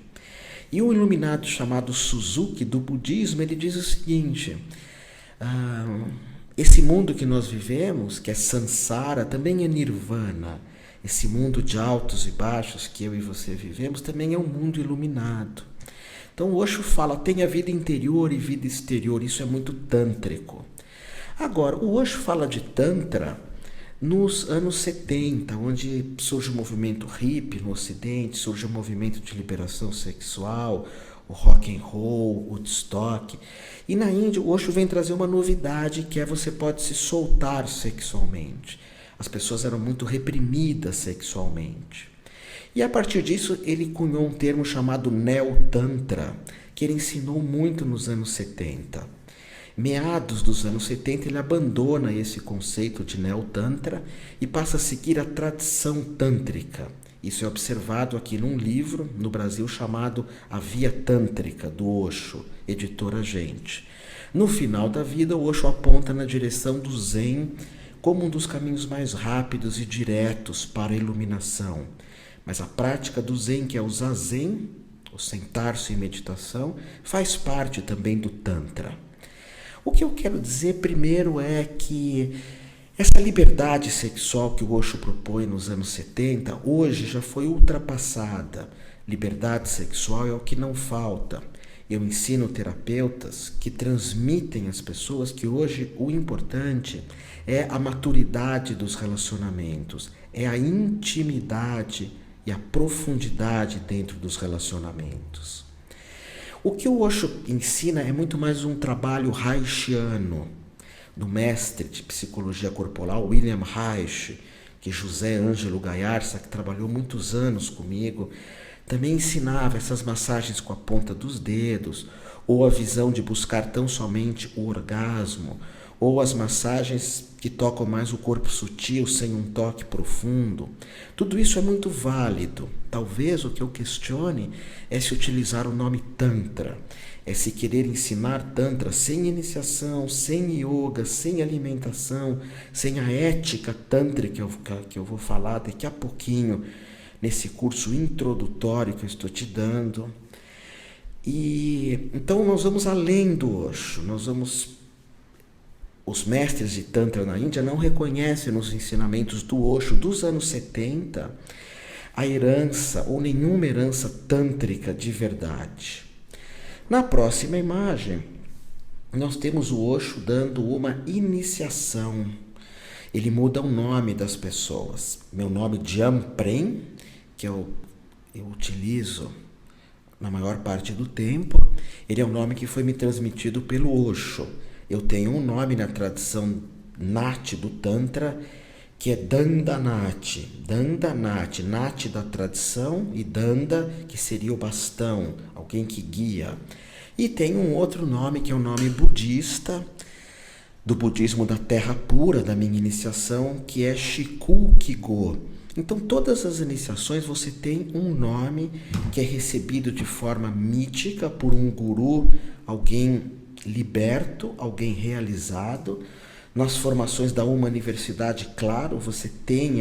E um iluminado chamado Suzuki, do budismo, ele diz o seguinte, esse mundo que nós vivemos, que é samsara, também é nirvana. Esse mundo de altos e baixos que eu e você vivemos também é um mundo iluminado. Então o Osho fala, tem a vida interior e vida exterior, isso é muito tântrico. Agora, o Osho fala de Tantra nos anos 70, onde surge o movimento hippie no Ocidente, surge o movimento de liberação sexual, o rock and roll, o Woodstock. E na Índia, o Osho vem trazer uma novidade, que é você pode se soltar sexualmente. As pessoas eram muito reprimidas sexualmente. E a partir disso, ele cunhou um termo chamado Neo-Tantra, que ele ensinou muito nos anos 70. Meados dos anos 70, ele abandona esse conceito de Neo-Tantra e passa a seguir a tradição tântrica, Isso é observado aqui num livro no Brasil chamado A Via Tântrica, do Osho, editora Gente. No final da vida, o Osho aponta na direção do Zen como um dos caminhos mais rápidos e diretos para a iluminação. Mas a prática do Zen, que é o Zazen, o sentar-se em meditação, faz parte também do Tantra. O que eu quero dizer primeiro é que essa liberdade sexual que o Osho propõe nos anos 70, hoje já foi ultrapassada. Liberdade sexual é o que não falta. Eu ensino terapeutas que transmitem às pessoas que hoje o importante é a maturidade dos relacionamentos, é a intimidade e a profundidade dentro dos relacionamentos. O que o Osho ensina é muito mais um trabalho reichiano, do mestre de psicologia corporal William Reich, que José Ângelo Gaiarsa, que trabalhou muitos anos comigo, também ensinava essas massagens com a ponta dos dedos, ou a visão de buscar tão somente o orgasmo, ou as massagens que tocam mais o corpo sutil sem um toque profundo. Tudo isso é muito válido. Talvez o que eu questione é se utilizar o nome Tantra, é se querer ensinar Tantra sem iniciação, sem yoga, sem alimentação, sem a ética tântrica que eu vou falar daqui a pouquinho, nesse curso introdutório que eu estou te dando. E então nós vamos além do Osho, os mestres de Tantra na Índia não reconhecem nos ensinamentos do Osho dos anos 70 a herança ou nenhuma herança tântrica de verdade. Na próxima imagem, nós temos o Osho dando uma iniciação. Ele muda o nome das pessoas. Meu nome Jamprem, que eu utilizo na maior parte do tempo, ele é um nome que foi me transmitido pelo Osho. Eu tenho um nome na tradição Nati do Tantra, que é Dandanati. Dandanati, Nati da tradição e Danda, que seria o bastão, alguém que guia. E tem um outro nome, que é o nome budista, do budismo da terra pura, da minha iniciação, que é Shikukigo. Então, todas as iniciações você tem um nome que é recebido de forma mítica por um guru, alguém liberto, alguém realizado. Nas formações da uma universidade, claro, você tem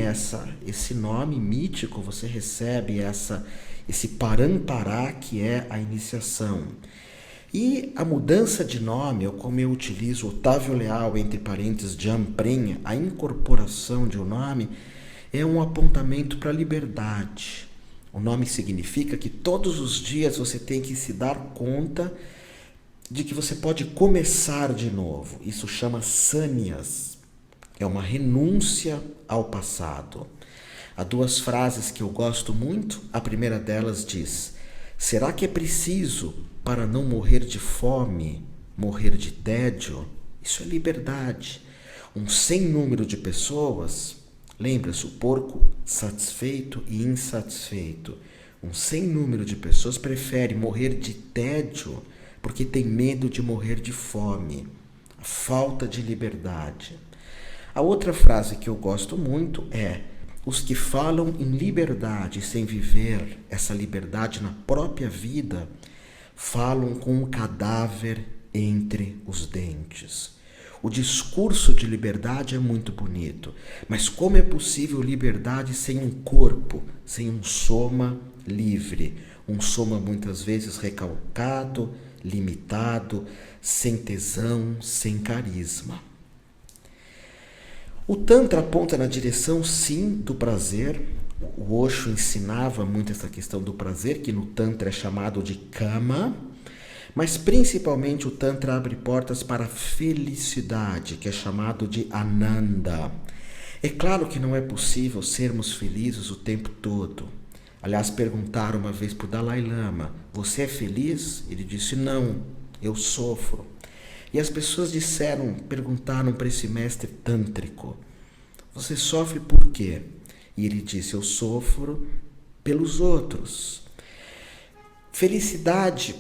esse nome mítico, você recebe esse parampará que é a iniciação. E a mudança de nome, ou como eu utilizo Otávio Leal, entre parênteses, Jamprem, a incorporação de um nome, é um apontamento para a liberdade. O nome significa que todos os dias você tem que se dar conta de que você pode começar de novo. Isso chama sannyas. É uma renúncia ao passado. Há duas frases que eu gosto muito. A primeira delas diz: será que é preciso, para não morrer de fome, morrer de tédio? Isso é liberdade. Um sem número de pessoas, lembra-se, o porco satisfeito e insatisfeito. Um sem número de pessoas prefere morrer de tédio porque tem medo de morrer de fome, a falta de liberdade. A outra frase que eu gosto muito é: os que falam em liberdade sem viver essa liberdade na própria vida, falam com um cadáver entre os dentes. O discurso de liberdade é muito bonito, mas como é possível liberdade sem um corpo, sem um soma livre? Um soma muitas vezes recalcado, limitado, sem tesão, sem carisma. O Tantra aponta na direção, sim, do prazer. O Osho ensinava muito essa questão do prazer, que no Tantra é chamado de Kama, mas principalmente o Tantra abre portas para a felicidade, que é chamado de Ananda. É claro que não é possível sermos felizes o tempo todo. Aliás, perguntaram uma vez para o Dalai Lama: você é feliz? Ele disse: não, eu sofro. E as pessoas perguntaram para esse mestre tântrico: você sofre por quê? E ele disse: eu sofro pelos outros. Felicidade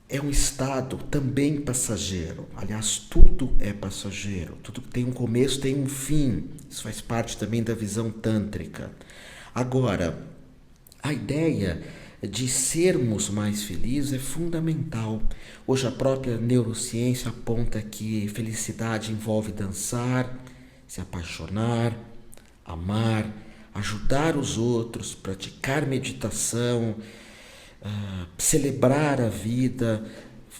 é um estado também passageiro. Aliás, tudo é passageiro. Tudo que tem um começo tem um fim. Isso faz parte também da visão tântrica. Agora, A ideia de sermos mais felizes é fundamental. Hoje a própria neurociência aponta que felicidade envolve dançar, se apaixonar, amar, ajudar os outros, praticar meditação, celebrar a vida.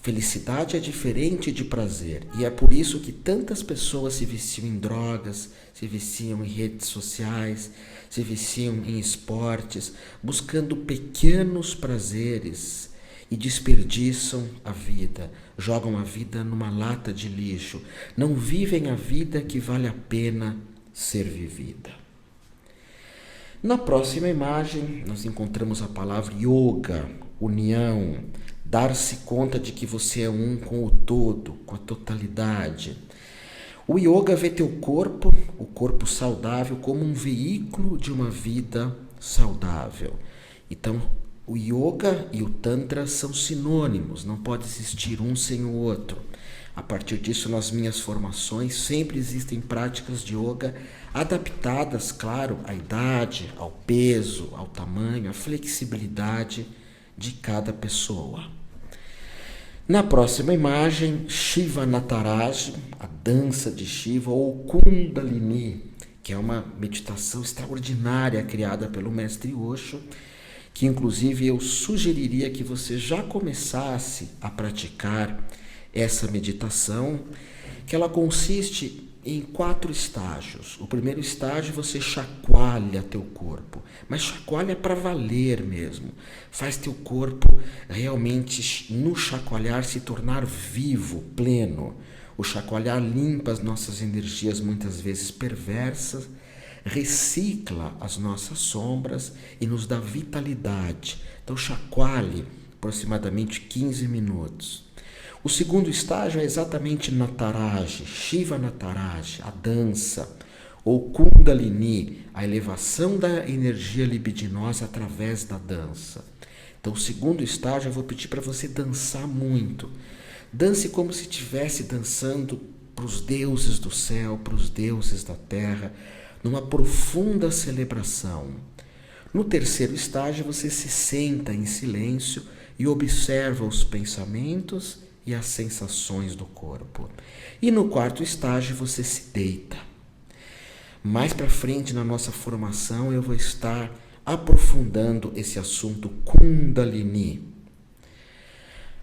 Felicidade é diferente de prazer e é por isso que tantas pessoas se viciam em drogas, se viciam em redes sociais, se viciam em esportes, buscando pequenos prazeres e desperdiçam a vida, jogam a vida numa lata de lixo, não vivem a vida que vale a pena ser vivida. Na próxima imagem, nós encontramos a palavra yoga, união, dar-se conta de que você é um com o todo, com a totalidade. O yoga vê teu corpo, o corpo saudável, como um veículo de uma vida saudável. Então, o yoga e o tantra são sinônimos, não pode existir um sem o outro. A partir disso, nas minhas formações, sempre existem práticas de yoga adaptadas, claro, à idade, ao peso, ao tamanho, à flexibilidade de cada pessoa. Na próxima imagem, Shiva Nataraja, a dança de Shiva ou Kundalini, que é uma meditação extraordinária criada pelo mestre Osho, que inclusive eu sugeriria que você já começasse a praticar essa meditação, que ela consiste em 4 estágios. O primeiro estágio você chacoalha teu corpo, mas chacoalha para valer mesmo. Faz teu corpo realmente no chacoalhar se tornar vivo, pleno. O chacoalhar limpa as nossas energias muitas vezes perversas, recicla as nossas sombras e nos dá vitalidade. Então chacoalhe aproximadamente 15 minutos. O segundo estágio é exatamente Nataraja, Shiva Nataraja, a dança, ou Kundalini, a elevação da energia libidinosa através da dança. Então, o segundo estágio eu vou pedir para você dançar muito. Dance como se estivesse dançando para os deuses do céu, para os deuses da terra, numa profunda celebração. No terceiro estágio, você se senta em silêncio e observa os pensamentos e as sensações do corpo. E no quarto estágio você se deita. Mais para frente na nossa formação eu vou estar aprofundando esse assunto Kundalini.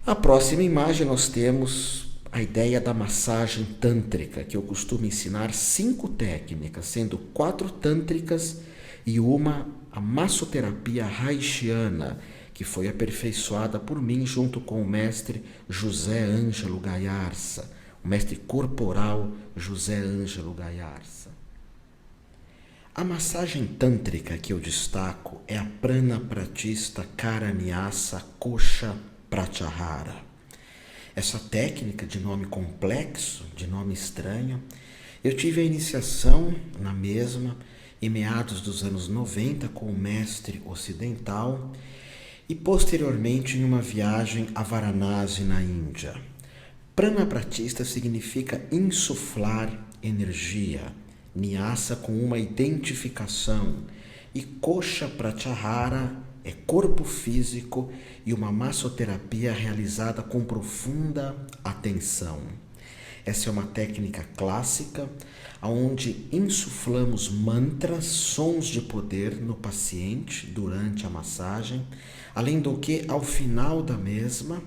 A próxima imagem nós temos a ideia da massagem tântrica, que eu costumo ensinar 5 técnicas, sendo 4 tântricas e uma a massoterapia haitiana, que foi aperfeiçoada por mim junto com o mestre José Ângelo Gaiarsa, o mestre corporal José Ângelo Gaiarsa. A massagem tântrica que eu destaco é a Prana Pratista Karanyasa Kosha Pratyahara. Essa técnica de nome complexo, de nome estranho, eu tive a iniciação na mesma em meados dos anos 90 com o mestre ocidental e posteriormente em uma viagem a Varanasi, na Índia. Prana Pratista significa insuflar energia, Nyasa com uma identificação e Kosha Pratyahara é corpo físico e uma massoterapia realizada com profunda atenção. Essa é uma técnica clássica onde insuflamos mantras, sons de poder no paciente durante a massagem, além do que ao final da mesma,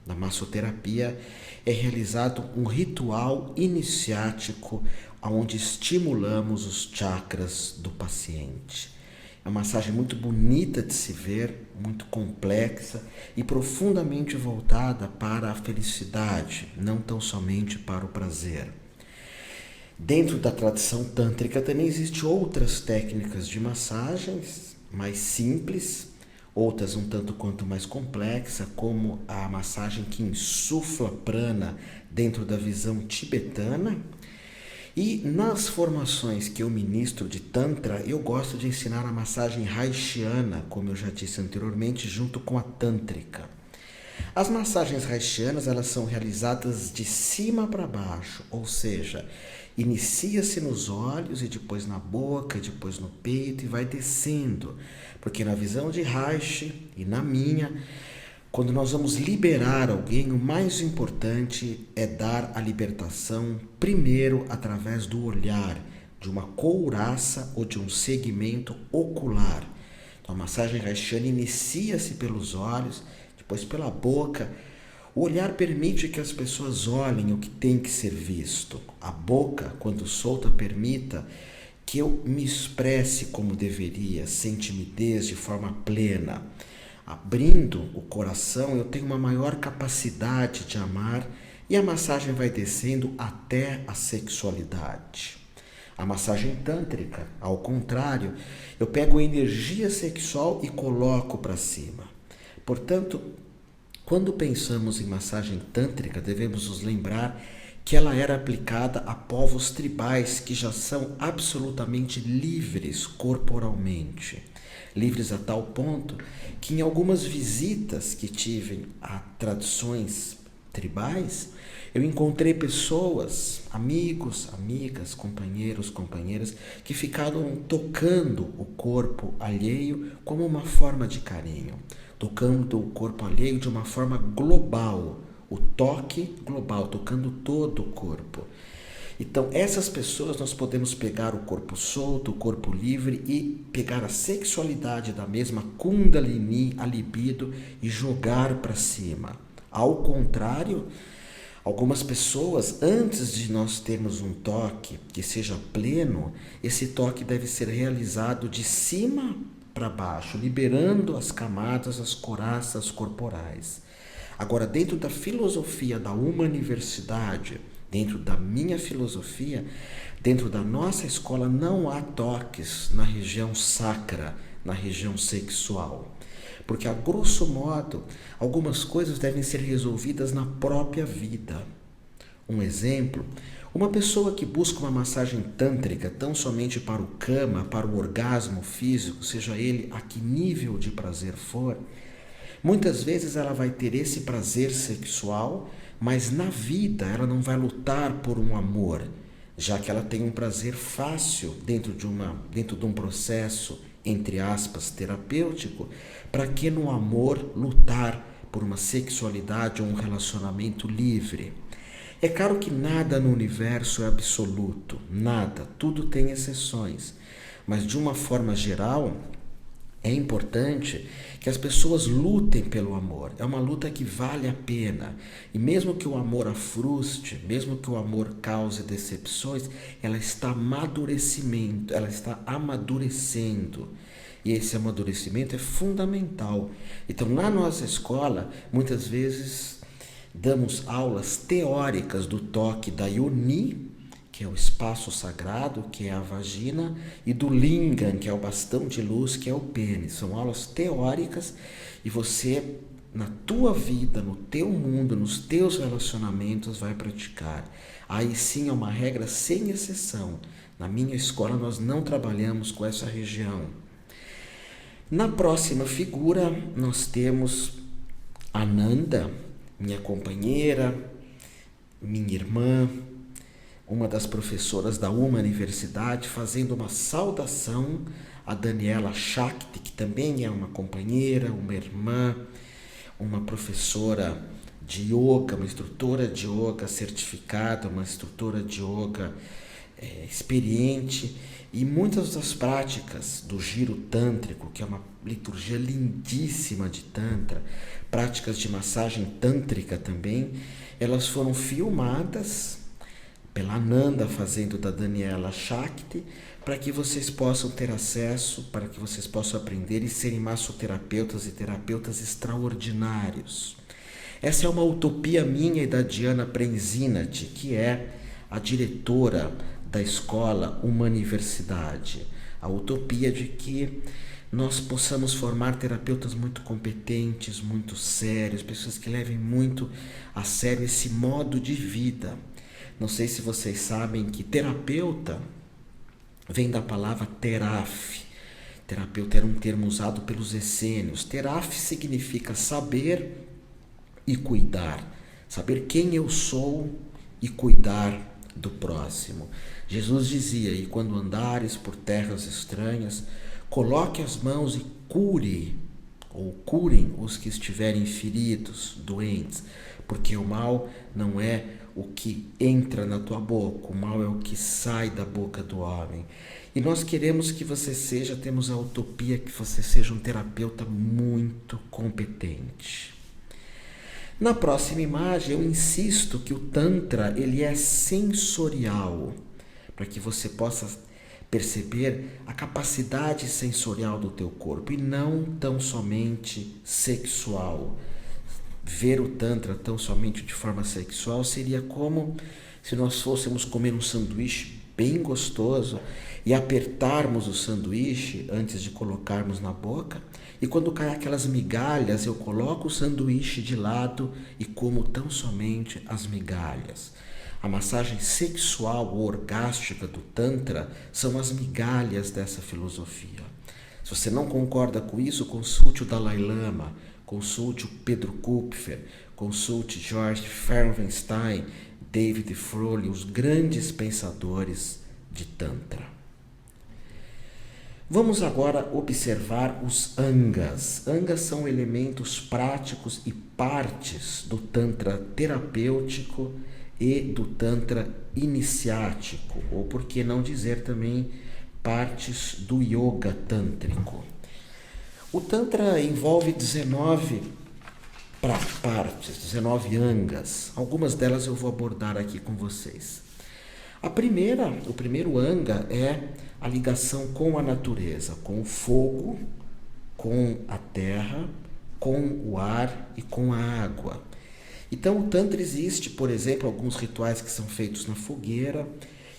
na massoterapia, é realizado um ritual iniciático onde estimulamos os chakras do paciente. É uma massagem muito bonita de se ver, muito complexa e profundamente voltada para a felicidade, não tão somente para o prazer. Dentro da tradição tântrica também existem outras técnicas de massagens mais simples, outras um tanto quanto mais complexa, como a massagem que insufla prana dentro da visão tibetana. E nas formações que eu ministro de Tantra, eu gosto de ensinar a massagem haitiana, como eu já disse anteriormente, junto com a tântrica. As massagens haitianas, elas são realizadas de cima para baixo, ou seja, Inicia-se nos olhos e depois na boca, e depois no peito e vai descendo. Porque na visão de Reich e na minha, quando nós vamos liberar alguém, o mais importante é dar a libertação primeiro através do olhar, de uma couraça ou de um segmento ocular. Então a massagem reichiana inicia-se pelos olhos, depois pela boca. O olhar permite que as pessoas olhem o que tem que ser visto. A boca, quando solta, permita que eu me expresse como deveria, sem timidez, de forma plena. Abrindo o coração, eu tenho uma maior capacidade de amar e a massagem vai descendo até a sexualidade. A massagem tântrica, ao contrário, eu pego a energia sexual e coloco para cima. Portanto, quando pensamos em massagem tântrica, devemos nos lembrar que ela era aplicada a povos tribais que já são absolutamente livres corporalmente. Livres a tal ponto que em algumas visitas que tive a tradições tribais, eu encontrei pessoas, amigos, amigas, companheiros, companheiras, que ficaram tocando o corpo alheio como uma forma de carinho, tocando o corpo alheio de uma forma global, o toque global, tocando todo o corpo. Então, essas pessoas nós podemos pegar o corpo solto, o corpo livre e pegar a sexualidade da mesma Kundalini, a libido, e jogar para cima. Ao contrário, algumas pessoas, antes de nós termos um toque que seja pleno, esse toque deve ser realizado de cima para baixo, liberando as camadas, as couraças corporais. Agora, dentro da filosofia da Humaniversidade, dentro da minha filosofia, dentro da nossa escola, não há toques na região sacra, na região sexual. Porque, a grosso modo, algumas coisas devem ser resolvidas na própria vida. Um exemplo, uma pessoa que busca uma massagem tântrica tão somente para o kama, para o orgasmo físico, seja ele a que nível de prazer for, muitas vezes ela vai ter esse prazer sexual, mas na vida ela não vai lutar por um amor, já que ela tem um prazer fácil dentro de um processo, entre aspas, terapêutico, para que no amor lutar por uma sexualidade ou um relacionamento livre. É claro que nada no universo é absoluto, nada, tudo tem exceções, mas de uma forma geral, é importante que as pessoas lutem pelo amor. É uma luta que vale a pena. E mesmo que o amor a frustre, mesmo que o amor cause decepções, ela está amadurecendo. E esse amadurecimento é fundamental. Então, na nossa escola, muitas vezes damos aulas teóricas do toque da Yoni, que é o espaço sagrado, que é a vagina, e do Lingam, que é o bastão de luz, que é o pênis. São aulas teóricas e você, na tua vida, no teu mundo, nos teus relacionamentos, vai praticar. Aí sim é uma regra sem exceção. Na minha escola nós não trabalhamos com essa região. Na próxima figura nós temos Ananda, minha companheira, minha irmã, uma das professoras da Humaniversidade, fazendo uma saudação a Daniela Shakti, que também é uma companheira, uma irmã, uma professora de yoga, uma instrutora de yoga certificada, uma instrutora de yoga experiente, e muitas das práticas do giro tântrico, que é uma liturgia lindíssima de tantra, práticas de massagem tântrica também, elas foram filmadas pela Ananda, fazendo da Daniela Shakti, para que vocês possam ter acesso, para que vocês possam aprender e serem massoterapeutas e terapeutas extraordinários. Essa é uma utopia minha e da Diana Prenzinati, que é a diretora da escola Humaniversidade. A utopia de que nós possamos formar terapeutas muito competentes, muito sérios, pessoas que levem muito a sério esse modo de vida. Não sei se vocês sabem que terapeuta vem da palavra teraf. Terapeuta era um termo usado pelos essênios. Teraf significa saber e cuidar. Saber quem eu sou e cuidar do próximo. Jesus dizia: e quando andares por terras estranhas, coloque as mãos e cure, ou curem os que estiverem feridos, doentes, porque o mal não é o que entra na tua boca, o mal é o que sai da boca do homem. E nós queremos que você seja, temos a utopia que você seja um terapeuta muito competente. Na próxima imagem, eu insisto que o Tantra ele é sensorial, para que você possa perceber a capacidade sensorial do teu corpo e não tão somente sexual. Ver o Tantra tão somente de forma sexual seria como se nós fôssemos comer um sanduíche bem gostoso e apertarmos o sanduíche antes de colocarmos na boca, e quando caem aquelas migalhas eu coloco o sanduíche de lado e como tão somente as migalhas. A massagem sexual ou orgástica do Tantra são as migalhas dessa filosofia. Se você não concorda com isso, consulte o Dalai Lama, consulte o Pedro Kupfer, consulte George Fernwehstein, David Froehlich, os grandes pensadores de Tantra. Vamos agora observar os angas. Angas são elementos práticos e partes do Tantra terapêutico e do Tantra iniciático, ou por que não dizer também partes do Yoga Tântrico. O Tantra envolve 19 partes, 19 angas. Algumas delas eu vou abordar aqui com vocês. O primeiro anga é a ligação com a natureza, com o fogo, com a terra, com o ar e com a água. Então o Tantra existe, por exemplo, alguns rituais que são feitos na fogueira,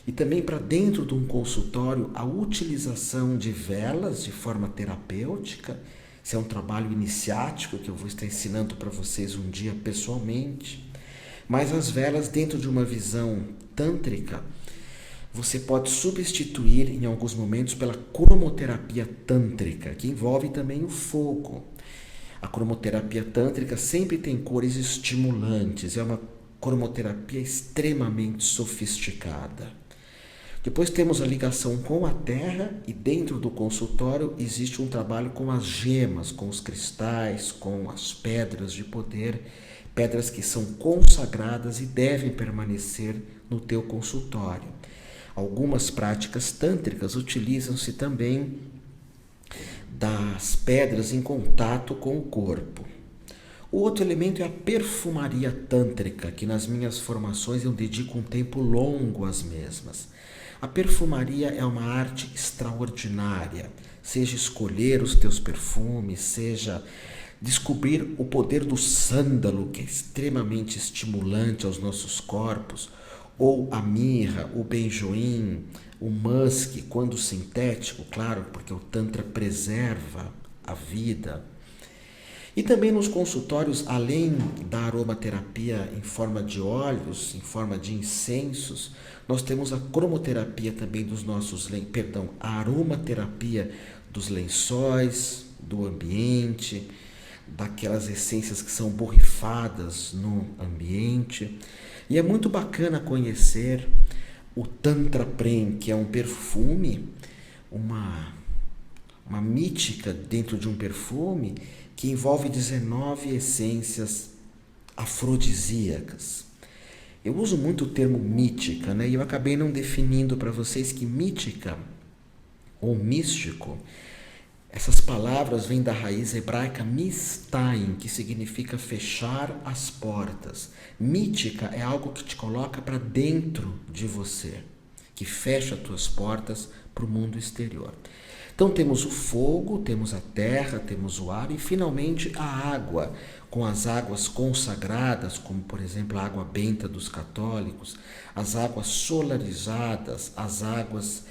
e também para dentro de um consultório a utilização de velas de forma terapêutica. Isso é um trabalho iniciático que eu vou estar ensinando para vocês um dia pessoalmente. Mas as velas, dentro de uma visão tântrica, você pode substituir em alguns momentos pela cromoterapia tântrica, que envolve também o fogo. A cromoterapia tântrica sempre tem cores estimulantes, é uma cromoterapia extremamente sofisticada. Depois temos a ligação com a terra, e dentro do consultório existe um trabalho com as gemas, com os cristais, com as pedras de poder, pedras que são consagradas e devem permanecer no teu consultório. Algumas práticas tântricas utilizam-se também das pedras em contato com o corpo. O outro elemento é a perfumaria tântrica, que nas minhas formações eu dedico um tempo longo às mesmas. A perfumaria é uma arte extraordinária, seja escolher os teus perfumes, seja descobrir o poder do sândalo, que é extremamente estimulante aos nossos corpos, ou a mirra, o benjoim, o musk, quando sintético, claro, porque o Tantra preserva a vida. E também nos consultórios, além da aromaterapia em forma de óleos, em forma de incensos, nós temos a cromoterapia também dos nossos, a aromaterapia dos lençóis, do ambiente, daquelas essências que são borrifadas no ambiente. E é muito bacana conhecer o Tantra Prem, que é um perfume, uma mítica dentro de um perfume que envolve 19 essências afrodisíacas. Eu uso muito o termo mítica, né? E eu acabei não definindo para vocês que mítica ou místico, essas palavras vêm da raiz hebraica mistain, que significa fechar as portas. Mítica é algo que te coloca para dentro de você, que fecha as tuas portas para o mundo exterior. Então temos o fogo, temos a terra, temos o ar e finalmente a água, com as águas consagradas, como por exemplo a água benta dos católicos, as águas solarizadas, as águas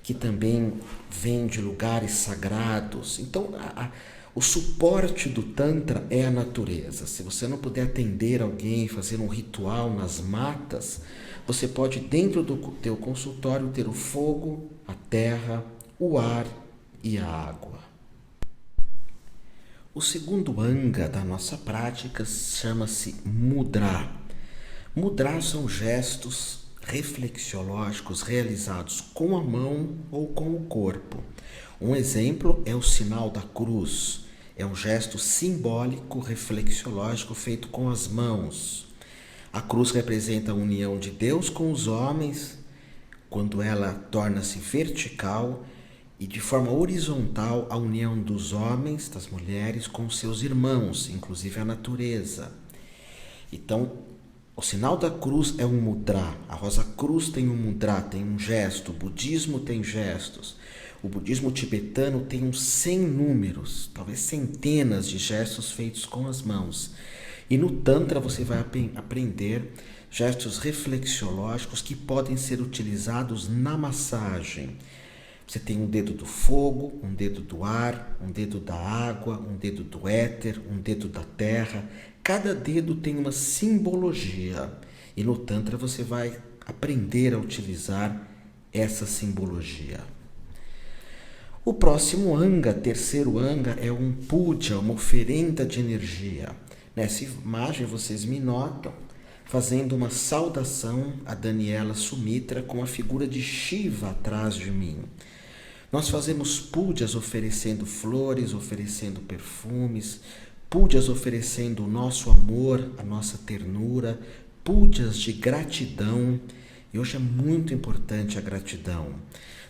que também vêm de lugares sagrados. Então o suporte do Tantra é a natureza. Se você não puder atender alguém, fazer um ritual nas matas, você pode dentro do teu consultório ter o fogo, a terra, o ar e a água. O segundo anga da nossa prática chama-se mudra. Mudra são gestos reflexiológicos realizados com a mão ou com o corpo. Um exemplo é o sinal da cruz. É um gesto simbólico reflexiológico feito com as mãos. A cruz representa a união de Deus com os homens, quando ela torna-se vertical, e de forma horizontal a união dos homens, das mulheres, com seus irmãos, inclusive a natureza. Então, o sinal da cruz é um mudra. A Rosa Cruz tem um mudra, tem um gesto. O budismo tem gestos. O budismo tibetano tem uns 100 números, talvez centenas de gestos feitos com as mãos. E no Tantra você vai aprender gestos reflexiológicos que podem ser utilizados na massagem. Você tem um dedo do fogo, um dedo do ar, um dedo da água, um dedo do éter, um dedo da terra. Cada dedo tem uma simbologia. E no Tantra você vai aprender a utilizar essa simbologia. O próximo anga, terceiro anga, é um puja, uma oferenda de energia. Nessa imagem vocês me notam fazendo uma saudação a Daniela Sumitra com a figura de Shiva atrás de mim. Nós fazemos pujas oferecendo flores, oferecendo perfumes, pujas oferecendo o nosso amor, a nossa ternura, pujas de gratidão. E hoje é muito importante a gratidão.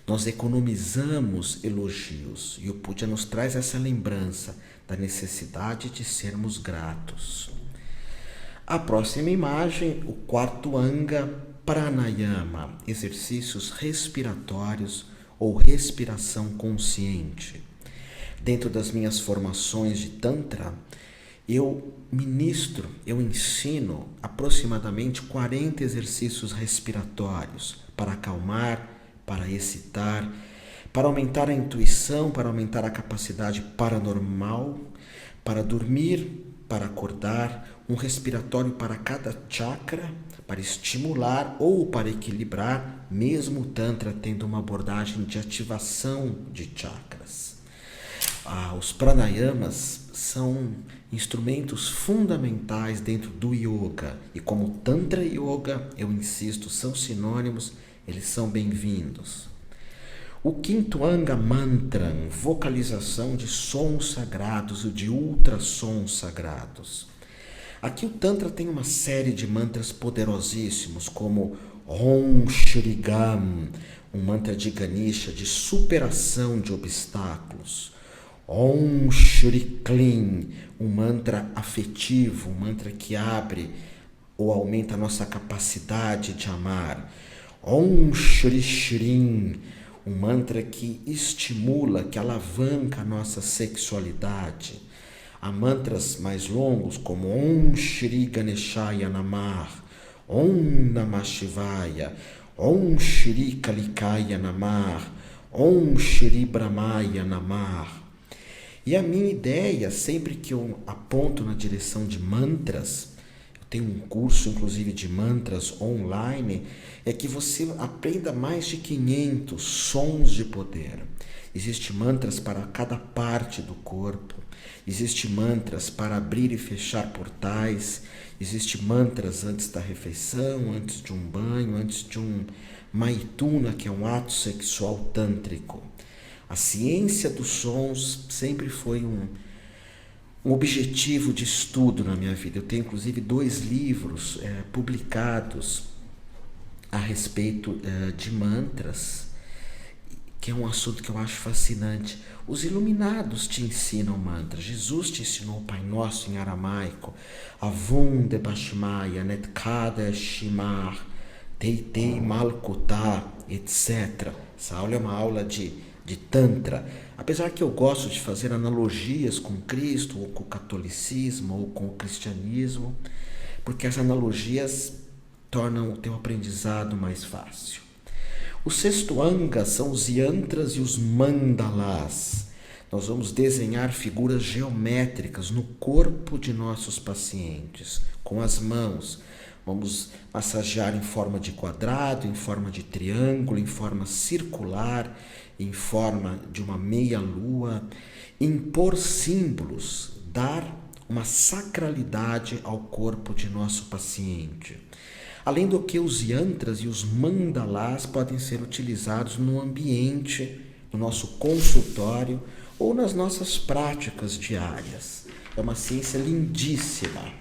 Nós economizamos elogios e o puja nos traz essa lembrança da necessidade de sermos gratos. A próxima imagem, o quarto anga, pranayama, exercícios respiratórios ou respiração consciente. Dentro das minhas formações de Tantra, eu ensino aproximadamente 40 exercícios respiratórios para acalmar, para excitar, para aumentar a intuição, para aumentar a capacidade paranormal, para dormir, para acordar, um respiratório para cada chakra, para estimular ou para equilibrar, mesmo o Tantra tendo uma abordagem de ativação de chakras. Os pranayamas são instrumentos fundamentais dentro do yoga e como Tantra e Yoga, eu insisto, são sinônimos, eles são bem-vindos. O quinto anga, mantra, vocalização de sons sagrados ou de ultrassons sagrados. Aqui o Tantra tem uma série de mantras poderosíssimos, como Om Shri Gam, um mantra de Ganesha de superação de obstáculos. Om Shri Klim, um mantra afetivo, um mantra que abre ou aumenta a nossa capacidade de amar. Om Shri Shrim, um mantra que estimula, que alavanca a nossa sexualidade. Há mantras mais longos como Om Shri Ganeshaya Namah, Om Namah Shivaya, Om Shri Kalikaya Namah, Om Shri Brahmaya Namah. E a minha ideia, sempre que eu aponto na direção de mantras, eu tenho um curso inclusive de mantras online, é que você aprenda mais de 500 sons de poder. Existem mantras para cada parte do corpo, existem mantras para abrir e fechar portais, existem mantras antes da refeição, antes de um banho, antes de um maituna, que é um ato sexual tântrico. A ciência dos sons sempre foi um objetivo de estudo na minha vida. Eu tenho inclusive 2 livros publicados a respeito de mantras, que é um assunto que eu acho fascinante. Os iluminados te ensinam mantras. Jesus te ensinou o Pai Nosso em aramaico, Avum Debashmaya, Netkada Shimar, Teitei Malkutá, etc. Essa aula é uma aula de Tantra. Apesar que eu gosto de fazer analogias com Cristo, ou com o catolicismo, ou com o cristianismo, porque as analogias tornam o teu aprendizado mais fácil. O sexto anga são os yantras e os mandalas. Nós vamos desenhar figuras geométricas no corpo de nossos pacientes, com as mãos. Vamos massagear em forma de quadrado, em forma de triângulo, em forma circular, em forma de uma meia-lua. Impor símbolos, dar uma sacralidade ao corpo de nosso paciente. Além do que os yantras e os mandalás podem ser utilizados no ambiente, no nosso consultório ou nas nossas práticas diárias. É uma ciência lindíssima.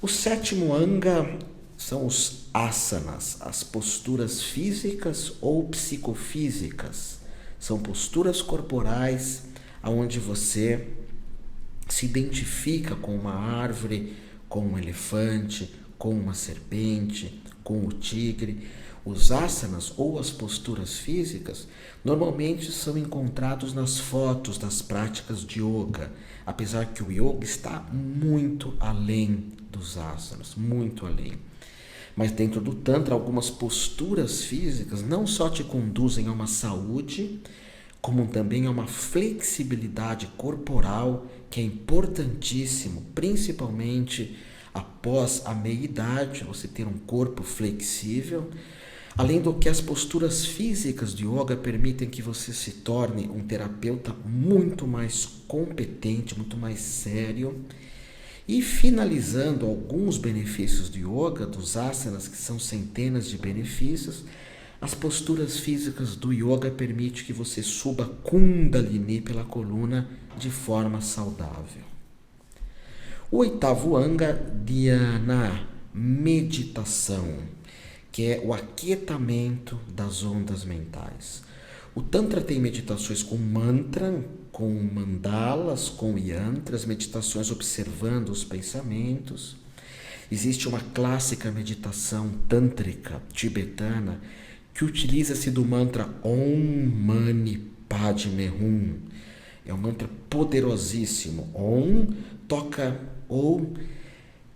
O sétimo anga são os asanas, as posturas físicas ou psicofísicas. São posturas corporais onde você se identifica com uma árvore, com um elefante, com uma serpente, com o tigre. Os asanas ou as posturas físicas normalmente são encontrados nas fotos das práticas de yoga, apesar que o yoga está muito além dos asanas, muito além. Mas dentro do Tantra, algumas posturas físicas não só te conduzem a uma saúde, como também a uma flexibilidade corporal que é importantíssimo, principalmente após a meia-idade, você ter um corpo flexível. Além do que as posturas físicas de yoga permitem que você se torne um terapeuta muito mais competente, muito mais sério. E finalizando alguns benefícios do yoga, dos asanas, que são centenas de benefícios, as posturas físicas do yoga permitem que você suba Kundalini pela coluna de forma saudável. O oitavo anga, Dhyana, meditação, que é o aquietamento das ondas mentais. O Tantra tem meditações com mantra, com mandalas, com yantras, meditações observando os pensamentos. Existe uma clássica meditação tântrica tibetana que utiliza-se do mantra Om Mani Padme Hum. É um mantra poderosíssimo. Om toca ou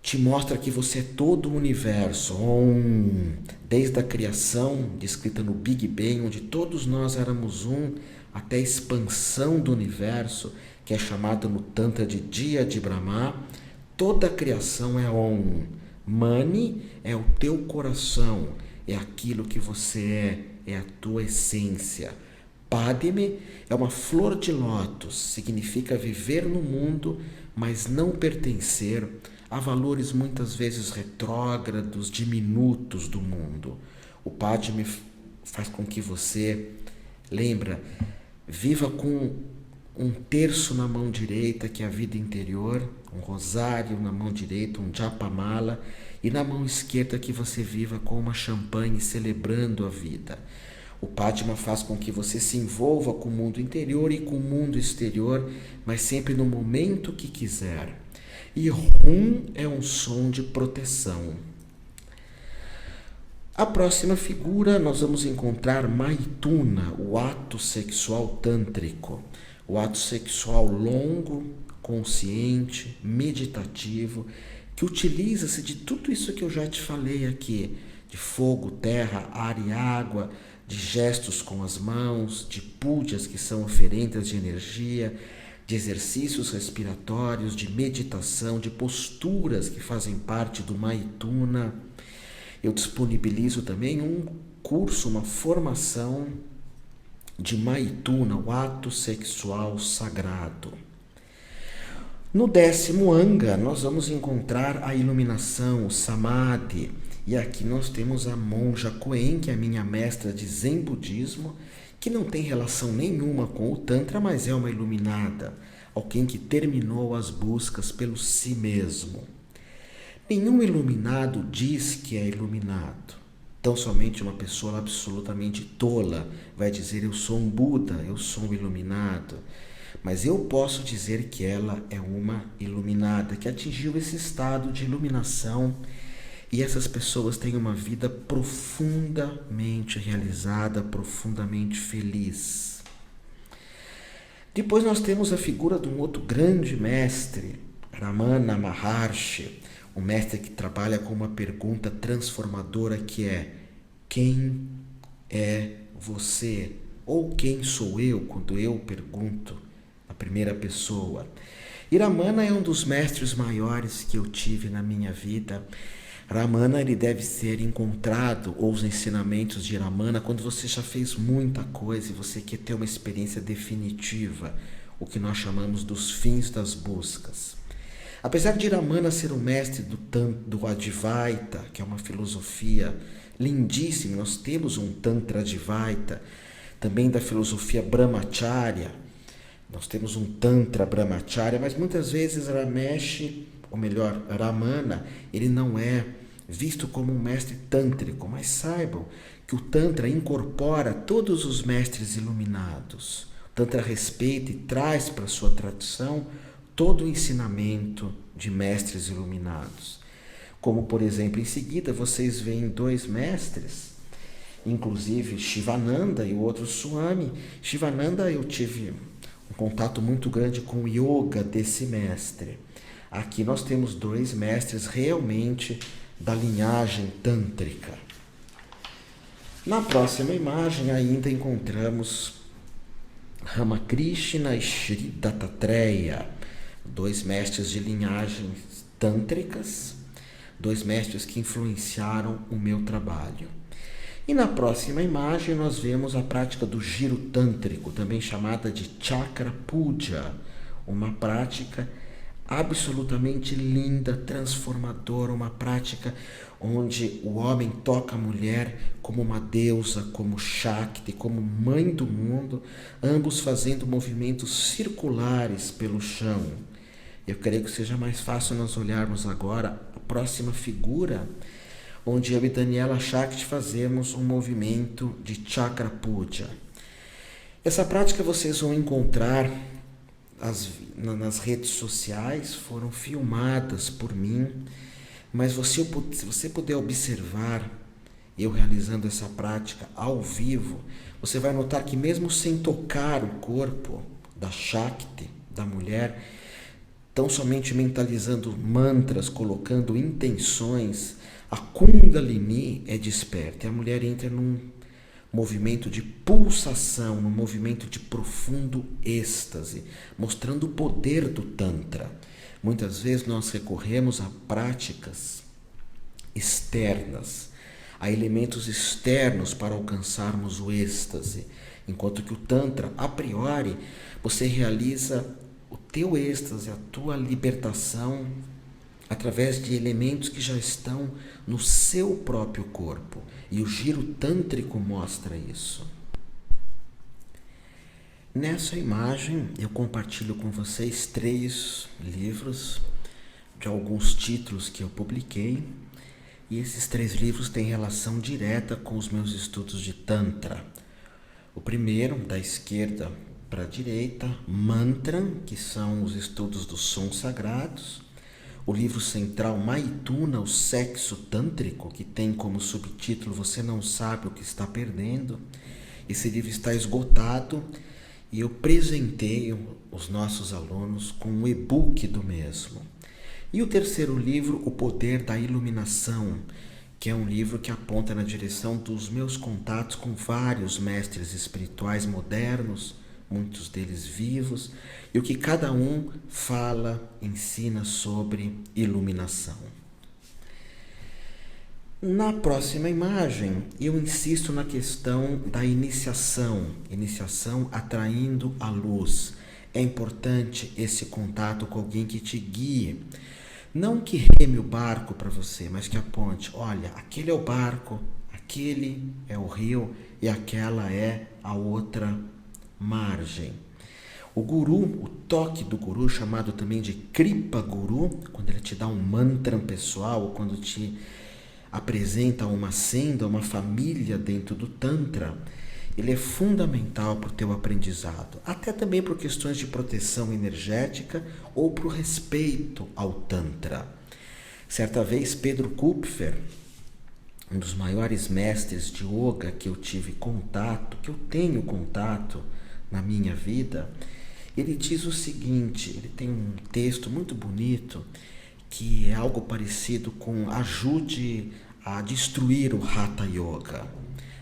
te mostra que você é todo o universo. Om, desde a criação, descrita no Big Bang, onde todos nós éramos um, até a expansão do universo, que é chamada no Tantra de Dia de Brahma, toda a criação é Om. Mani é o teu coração, é aquilo que você é a tua essência. Padme é uma flor de lótus, significa viver no mundo, mas não pertencer a valores muitas vezes retrógrados, diminutos do mundo. O Padme faz com que você, viva com um terço na mão direita, que é a vida interior, um rosário na mão direita, um japamala, e na mão esquerda que você viva com uma champanhe celebrando a vida. O Padma faz com que você se envolva com o mundo interior e com o mundo exterior, mas sempre no momento que quiser. E Hum é um som de proteção. A próxima figura nós vamos encontrar Maithuna, o ato sexual tântrico. O ato sexual longo, consciente, meditativo, que utiliza-se de tudo isso que eu já te falei aqui, de fogo, terra, ar e água, de gestos com as mãos, de púdias, que são oferendas de energia, de exercícios respiratórios, de meditação, de posturas que fazem parte do Maithuna. Eu disponibilizo também um curso, uma formação de Maithuna, o ato sexual sagrado. No 10º anga, nós vamos encontrar a iluminação, o Samadhi. E aqui nós temos a monja Koen, que é a minha mestra de Zen Budismo, que não tem relação nenhuma com o Tantra, mas é uma iluminada, alguém que terminou as buscas pelo si mesmo. Nenhum iluminado diz que é iluminado. Tão somente uma pessoa absolutamente tola vai dizer: eu sou um Buda, eu sou um iluminado. Mas eu posso dizer que ela é uma iluminada, que atingiu esse estado de iluminação. E essas pessoas têm uma vida profundamente realizada, profundamente feliz. Depois nós temos a figura de um outro grande mestre, Ramana Maharshi, um mestre que trabalha com uma pergunta transformadora que é: quem é você? Ou quem sou eu, quando eu pergunto a primeira pessoa. E Ramana é um dos mestres maiores que eu tive na minha vida. Ramana, ele deve ser encontrado, ou os ensinamentos de Ramana, quando você já fez muita coisa e você quer ter uma experiência definitiva, o que nós chamamos dos fins das buscas. Apesar de Ramana ser o mestre do Advaita, que é uma filosofia lindíssima, nós temos um Tantra Advaita, também da filosofia Brahmacharya, nós temos um Tantra Brahmacharya, mas muitas vezes Ramesh, ou melhor, Ramana, ele não é visto como um mestre tântrico, mas saibam que o Tantra incorpora todos os mestres iluminados. O Tantra respeita e traz para sua tradição todo o ensinamento de mestres iluminados. Como, por exemplo, em seguida vocês veem dois mestres, inclusive Shivananda e o outro Swami. Shivananda, eu tive um contato muito grande com o yoga desse mestre. Aqui nós temos dois mestres realmente da linhagem tântrica. Na próxima imagem ainda encontramos Ramakrishna e Shri Dattatreya, dois mestres de linhagens tântricas, dois mestres que influenciaram o meu trabalho. E na próxima imagem nós vemos a prática do giro tântrico, também chamada de Chakra Puja, uma prática absolutamente linda, transformadora, uma prática onde o homem toca a mulher como uma deusa, como Shakti, como mãe do mundo, ambos fazendo movimentos circulares pelo chão. Eu creio que seja mais fácil nós olharmos agora a próxima figura, onde eu e Daniela Shakti fazemos um movimento de Chakra Puja. Essa prática vocês vão encontrar nas redes sociais, foram filmadas por mim, mas se você puder observar eu realizando essa prática ao vivo, você vai notar que mesmo sem tocar o corpo da Shakti, da mulher, tão somente mentalizando mantras, colocando intenções, a Kundalini é desperta e a mulher entra num movimento de pulsação, num movimento de profundo êxtase, mostrando o poder do Tantra. Muitas vezes nós recorremos a práticas externas, a elementos externos para alcançarmos o êxtase, enquanto que o Tantra, a priori, você realiza o teu êxtase, a tua libertação, através de elementos que já estão no seu próprio corpo. E o giro tântrico mostra isso. Nessa imagem, eu compartilho com vocês 3 livros de alguns títulos que eu publiquei. E esses 3 livros têm relação direta com os meus estudos de Tantra. O primeiro, da esquerda para a direita, Mantra, que são os estudos dos sons sagrados. O livro central, Maituna, o sexo tântrico, que tem como subtítulo Você Não Sabe o que Está Perdendo. Esse livro está esgotado e eu presenteio os nossos alunos com um e-book do mesmo. E o terceiro livro, O Poder da Iluminação, que é um livro que aponta na direção dos meus contatos com vários mestres espirituais modernos, muitos deles vivos, e o que cada um fala, ensina sobre iluminação. Na próxima imagem, eu insisto na questão da iniciação atraindo a luz. É importante esse contato com alguém que te guie, não que reme o barco para você, mas que aponte, olha, aquele é o barco, aquele é o rio e aquela é a outra margem. O guru, o toque do guru, chamado também de Kripa Guru, quando ele te dá um mantra pessoal, ou quando te apresenta uma senda, uma família dentro do Tantra, ele é fundamental para o teu aprendizado, até também por questões de proteção energética ou para o respeito ao Tantra. Certa vez, Pedro Kupfer, um dos maiores mestres de yoga que eu tive contato, que eu tenho contato na minha vida, ele diz o seguinte, ele tem um texto muito bonito, que é algo parecido com ajude a destruir o Hatha Yoga,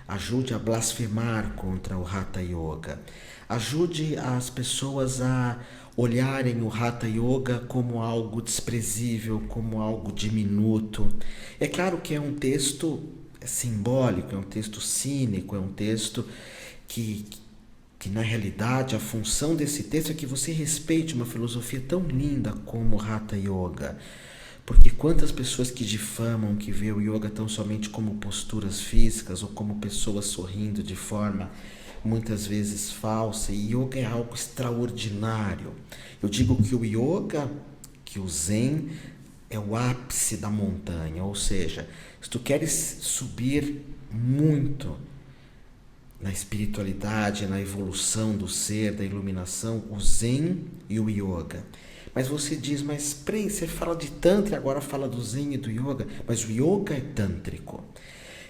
ajude a blasfemar contra o Hatha Yoga, ajude as pessoas a olharem o Hatha Yoga como algo desprezível, como algo diminuto. É claro que é um texto simbólico, é um texto cínico, é um texto que que na realidade a função desse texto é que você respeite uma filosofia tão linda como o Hatha Yoga. Porque quantas pessoas que difamam, que vê o yoga tão somente como posturas físicas ou como pessoas sorrindo de forma muitas vezes falsa, e yoga é algo extraordinário. Eu digo que o yoga, que o Zen, é o ápice da montanha, ou seja, se tu queres subir muito na espiritualidade, na evolução do ser, da iluminação, o Zen e o Yoga. Mas você diz, mas Prem, você fala de Tantra e agora fala do Zen e do Yoga, mas o Yoga é tântrico.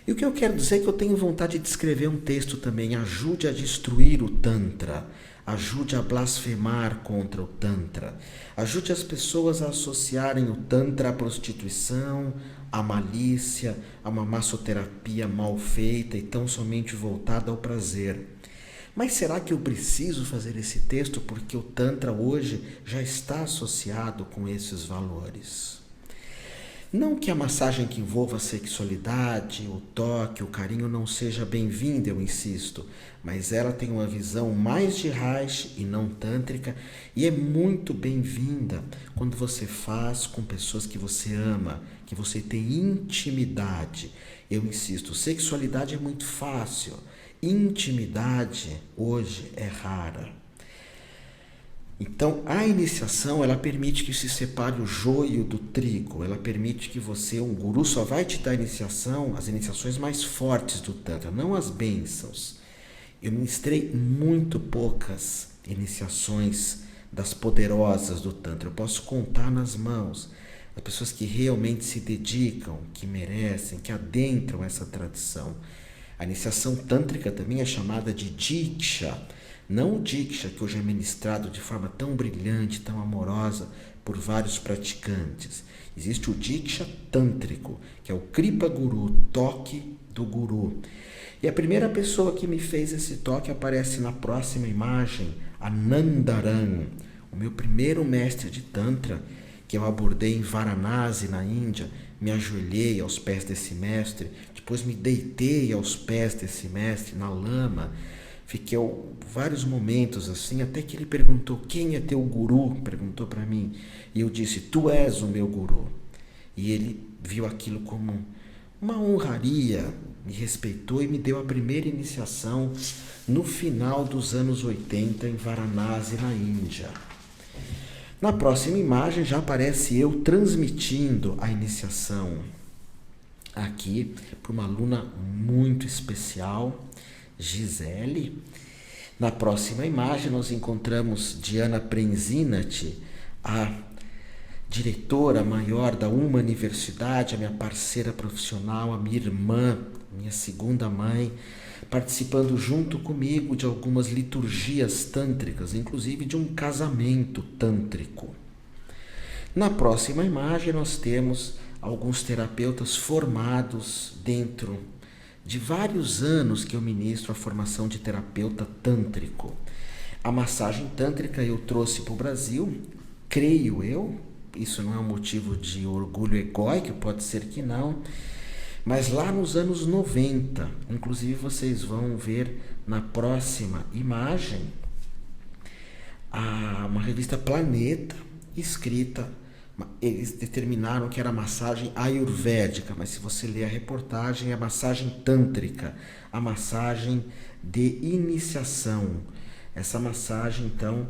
E o que eu quero dizer é que eu tenho vontade de escrever um texto também, ajude a destruir o Tantra, ajude a blasfemar contra o Tantra, ajude as pessoas a associarem o Tantra à prostituição, à malícia, a uma massoterapia mal feita e tão somente voltada ao prazer. Mas será que eu preciso fazer esse texto porque o Tantra hoje já está associado com esses valores? Não que a massagem que envolva a sexualidade, o toque, o carinho não seja bem-vinda, eu insisto, mas ela tem uma visão mais de Raj e não tântrica e é muito bem-vinda quando você faz com pessoas que você ama, que você tem intimidade. Eu insisto, sexualidade é muito fácil, intimidade hoje é rara. Então, a iniciação, ela permite que se separe o joio do trigo, ela permite que você, um guru só vai te dar iniciação, as iniciações mais fortes do Tantra, não as bênçãos. Eu ministrei muito poucas iniciações das poderosas do Tantra, eu posso contar nas mãos as pessoas que realmente se dedicam, que merecem, que adentram essa tradição. A iniciação tântrica também é chamada de Diksha, não o Diksha que hoje é ministrado de forma tão brilhante, tão amorosa por vários praticantes. Existe o Diksha tântrico, que é o Kripa Guru, toque do Guru. E a primeira pessoa que me fez esse toque aparece na próxima imagem, Anandaran, o meu primeiro mestre de Tantra, que eu abordei em Varanasi, na Índia. Me ajoelhei aos pés desse mestre, depois me deitei aos pés desse mestre na lama. Fiquei vários momentos assim, até que ele perguntou, quem é teu guru? Perguntou para mim. E eu disse, tu és o meu guru. E ele viu aquilo como uma honraria, me respeitou e me deu a primeira iniciação no final dos anos 80 em Varanasi, na Índia. Na próxima imagem já aparece eu transmitindo a iniciação aqui para uma aluna muito especial, Gisele. Na próxima imagem nós encontramos Diana Prenzinati, a diretora maior da Uma Universidade, a minha parceira profissional, a minha irmã, minha segunda mãe, participando junto comigo de algumas liturgias tântricas, inclusive de um casamento tântrico. Na próxima imagem nós temos alguns terapeutas formados dentro de vários anos que eu ministro a formação de terapeuta tântrico. A massagem tântrica eu trouxe para o Brasil, creio eu, isso não é um motivo de orgulho egóico, pode ser que não, mas lá nos anos 90, inclusive vocês vão ver na próxima imagem, uma revista Planeta, escrita, eles determinaram que era massagem ayurvédica, mas se você ler a reportagem, é a massagem tântrica, a massagem de iniciação. Essa massagem, então,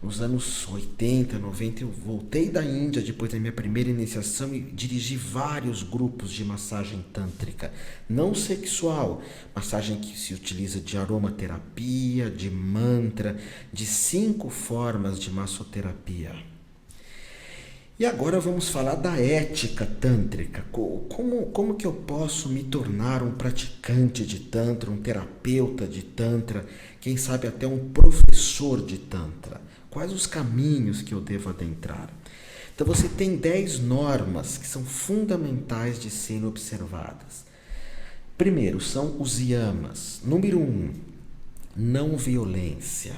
nos anos 80, 90, eu voltei da Índia depois da minha primeira iniciação e dirigi vários grupos de massagem tântrica, não sexual, massagem que se utiliza de aromaterapia, de mantra, de 5 formas de massoterapia. E agora vamos falar da ética tântrica. Como que eu posso me tornar um praticante de Tantra, um terapeuta de Tantra, quem sabe até um professor de Tantra? Quais os caminhos que eu devo adentrar? Então você tem 10 normas que são fundamentais de serem observadas. Primeiro, são os yamas. Número 1, não violência.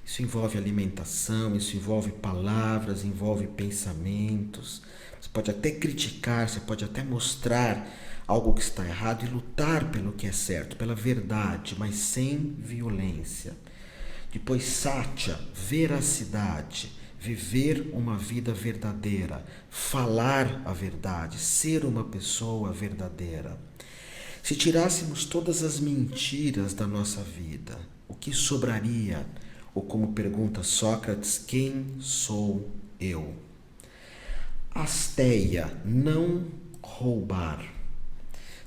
Isso envolve alimentação, isso envolve palavras, envolve pensamentos. Você pode até criticar, você pode até mostrar algo que está errado e lutar pelo que é certo, pela verdade, mas sem violência. Depois Satya, veracidade, viver uma vida verdadeira, falar a verdade, ser uma pessoa verdadeira. Se tirássemos todas as mentiras da nossa vida, o que sobraria? Ou como pergunta Sócrates, quem sou eu? Asteia, não roubar.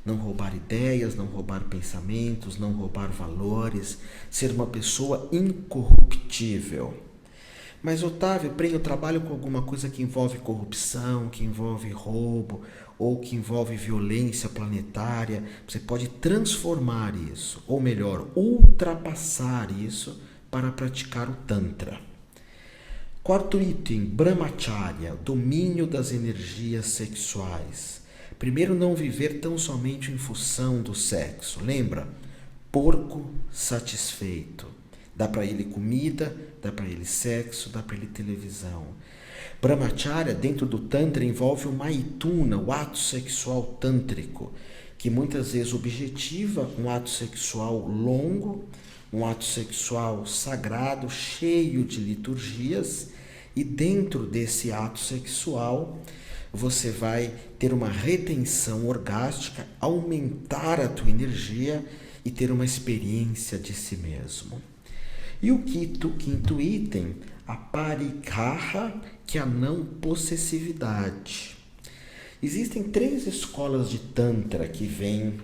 Não roubar ideias, não roubar pensamentos, não roubar valores, ser uma pessoa incorruptível. Mas, Otávio, eu trabalho com alguma coisa que envolve corrupção, que envolve roubo, ou que envolve violência planetária. Você pode transformar isso, ou melhor, ultrapassar isso para praticar o Tantra. Quarto item, Brahmacharya, domínio das energias sexuais. Primeiro, não viver tão somente em função do sexo. Lembra? Porco satisfeito. Dá para ele comida, dá para ele sexo, dá para ele televisão. Brahmacharya, dentro do Tantra, envolve o Maituna, o ato sexual tântrico, que muitas vezes objetiva um ato sexual longo, um ato sexual sagrado, cheio de liturgias, e dentro desse ato sexual você vai ter uma retenção orgástica, aumentar a tua energia e ter uma experiência de si mesmo. E o quinto item, a parikaha, que é a não possessividade. Existem 3 escolas de Tantra que vêm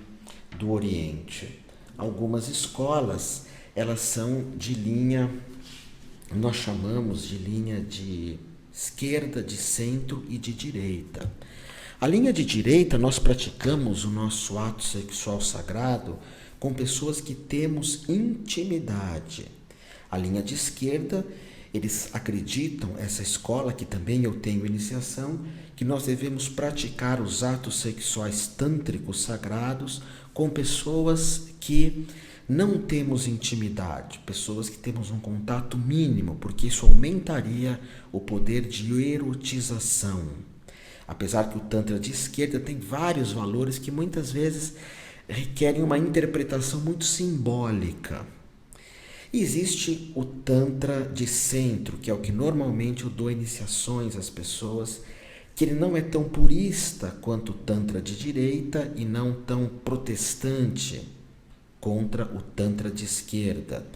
do Oriente. Algumas escolas, elas são de linha, nós chamamos de linha de esquerda, de centro e de direita. A linha de direita, nós praticamos o nosso ato sexual sagrado com pessoas que temos intimidade. A linha de esquerda, eles acreditam, essa escola que também eu tenho iniciação, que nós devemos praticar os atos sexuais tântricos sagrados com pessoas que não temos intimidade, pessoas que temos um contato mínimo, porque isso aumentaria o poder de erotização. Apesar que o Tantra de esquerda tem vários valores que muitas vezes requerem uma interpretação muito simbólica. Existe o Tantra de centro, que é o que normalmente eu dou iniciações às pessoas, que ele não é tão purista quanto o Tantra de direita e não tão protestante contra o Tantra de esquerda.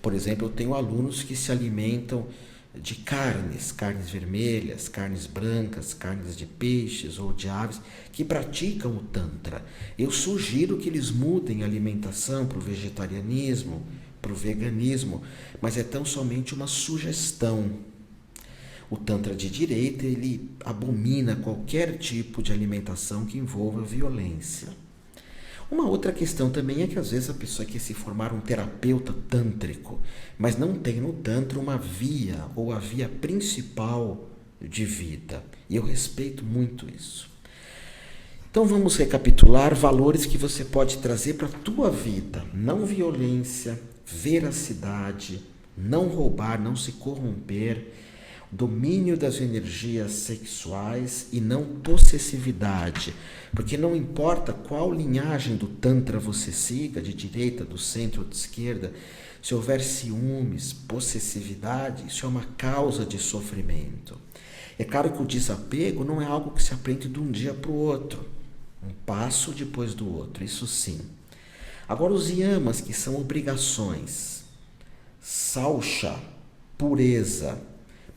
Por exemplo, eu tenho alunos que se alimentam de carnes vermelhas, carnes brancas, carnes de peixes ou de aves, que praticam o Tantra. Eu sugiro que eles mudem a alimentação para o vegetarianismo, para o veganismo, mas é tão somente uma sugestão. O Tantra de direita, ele abomina qualquer tipo de alimentação que envolva violência. Uma outra questão também é que às vezes a pessoa quer se formar um terapeuta tântrico, mas não tem no Tantra uma via ou a via principal de vida. E eu respeito muito isso. Então vamos recapitular valores que você pode trazer para a tua vida. Não violência, veracidade, não roubar, não se corromper, domínio das energias sexuais e não possessividade, porque não importa qual linhagem do Tantra você siga, de direita, do centro ou de esquerda, se houver ciúmes, possessividade, isso é uma causa de sofrimento. É claro que o desapego não é algo que se aprende de um dia para o outro, um passo depois do outro, isso sim. Agora os yamas, que são obrigações. Saucha, pureza.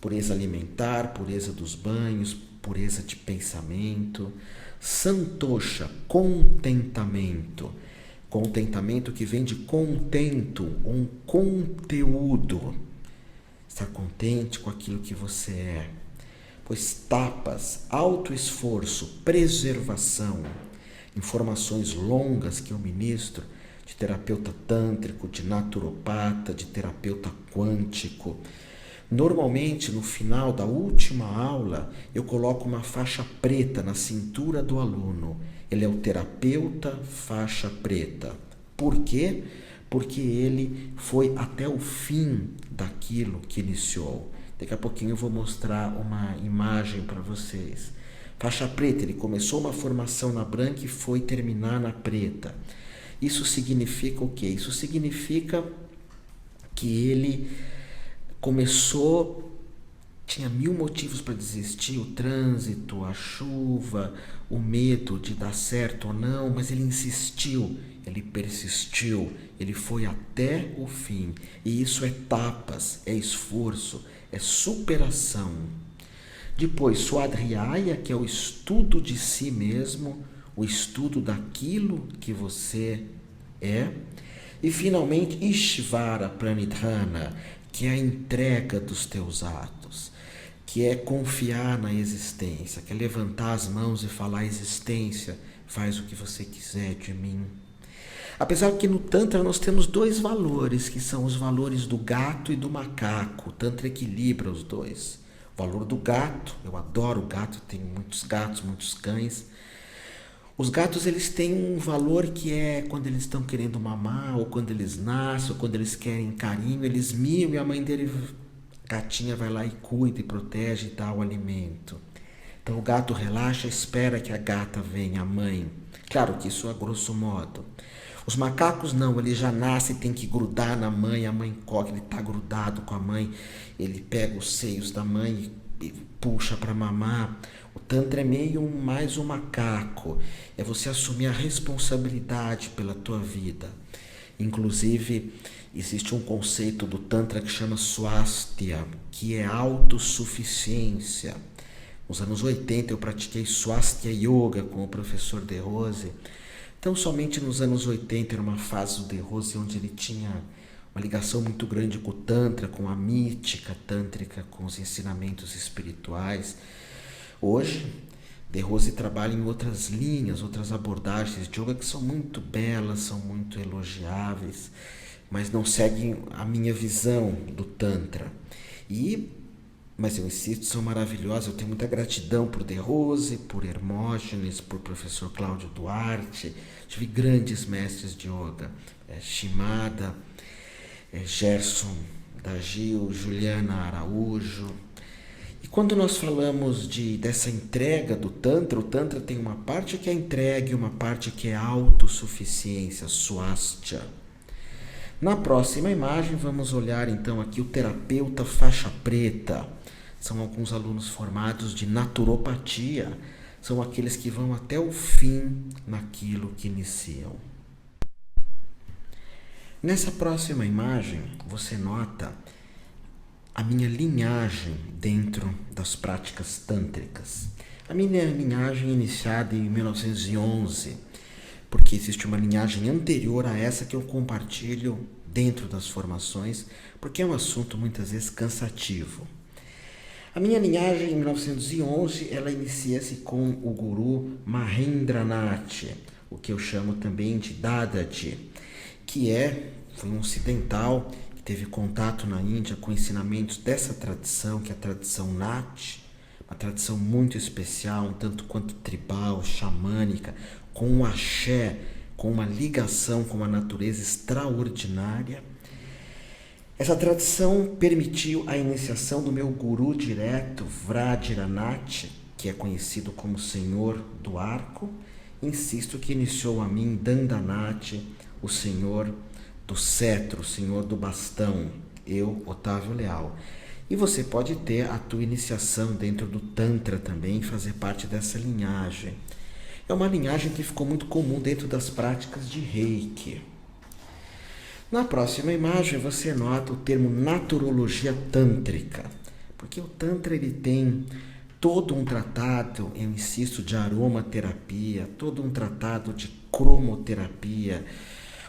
Pureza alimentar, pureza dos banhos, pureza de pensamento. Santosha, contentamento. Contentamento que vem de contento, um conteúdo. Estar contente com aquilo que você é. Pois tapas, autoesforço, preservação. Informações longas que eu ministro de terapeuta tântrico, de naturopata, de terapeuta quântico. Normalmente, no final da última aula, eu coloco uma faixa preta na cintura do aluno. Ele é o terapeuta faixa preta. Por quê? Porque ele foi até o fim daquilo que iniciou. Daqui a pouquinho eu vou mostrar uma imagem para vocês. Faixa preta, ele começou uma formação na branca e foi terminar na preta. Isso significa o quê? Isso significa que ele começou, tinha 1000 motivos para desistir, o trânsito, a chuva, o medo de dar certo ou não, mas ele insistiu, ele persistiu, ele foi até o fim. E isso é tapas, é esforço, é superação. Depois, Swadhyaya, que é o estudo de si mesmo, o estudo daquilo que você é. E finalmente, Ishvara Pranidhana, que é a entrega dos teus atos, que é confiar na existência, que é levantar as mãos e falar: existência, faz o que você quiser de mim. Apesar que no Tantra nós temos 2 valores, que são os valores do gato e do macaco. O Tantra equilibra os dois. O valor do gato, eu adoro gato, tenho muitos gatos, muitos cães. Os gatos, eles têm um valor que é quando eles estão querendo mamar, ou quando eles nascem, ou quando eles querem carinho, eles miam e a mãe dele, a gatinha, vai lá e cuida e protege e dá o alimento. Então o gato relaxa, espera que a gata venha, a mãe. Claro que isso é grosso modo. Os macacos não, ele já nasce e tem que grudar na mãe, a mãe coque, ele está grudado com a mãe, ele pega os seios da mãe e puxa para mamar. O Tantra é meio mais um macaco, é você assumir a responsabilidade pela tua vida. Inclusive, existe um conceito do Tantra que chama Swasthya, que é autossuficiência. Nos anos 80 eu pratiquei Swasthya Yoga com o professor De Rose. Então, somente nos anos 80 era uma fase do De Rose onde ele tinha uma ligação muito grande com o Tantra, com a mística tântrica, com os ensinamentos espirituais. Hoje, De Rose trabalha em outras linhas, outras abordagens de yoga que são muito belas, são muito elogiáveis, mas não seguem a minha visão do Tantra. Mas eu insisto, são maravilhosas. Eu tenho muita gratidão por De Rose, por Hermógenes, por professor Cláudio Duarte. Tive grandes mestres de yoga, Shimada, Gerson da Gil, Juliana Araújo. E quando nós falamos dessa entrega do Tantra, o Tantra tem uma parte que é entrega e uma parte que é autossuficiência, Swasthya. Na próxima imagem, vamos olhar então aqui o terapeuta faixa preta. São alguns alunos formados de naturopatia, são aqueles que vão até o fim naquilo que iniciam. Nessa próxima imagem, você nota a minha linhagem dentro das práticas tântricas. A minha linhagem é iniciada em 1911, porque existe uma linhagem anterior a essa que eu compartilho dentro das formações, porque é um assunto muitas vezes cansativo. A minha linhagem em 1911, ela inicia-se com o guru Mahendranath, o que eu chamo também de Dadaji, que foi um ocidental que teve contato na Índia com ensinamentos dessa tradição, que é a tradição Nath, uma tradição muito especial, um tanto quanto tribal, xamânica, com um axé, com uma ligação com a natureza extraordinária. Essa tradição permitiu a iniciação do meu guru direto, Vajranath, que é conhecido como Senhor do Arco. Insisto que iniciou a mim Dandanath, o Senhor do Cetro, o Senhor do Bastão, eu, Otávio Leal. E você pode ter a tua iniciação dentro do Tantra também, fazer parte dessa linhagem. É uma linhagem que ficou muito comum dentro das práticas de Reiki. Na próxima imagem você nota o termo naturologia tântrica, porque o Tantra ele tem todo um tratado, eu insisto, de aromaterapia, todo um tratado de cromoterapia,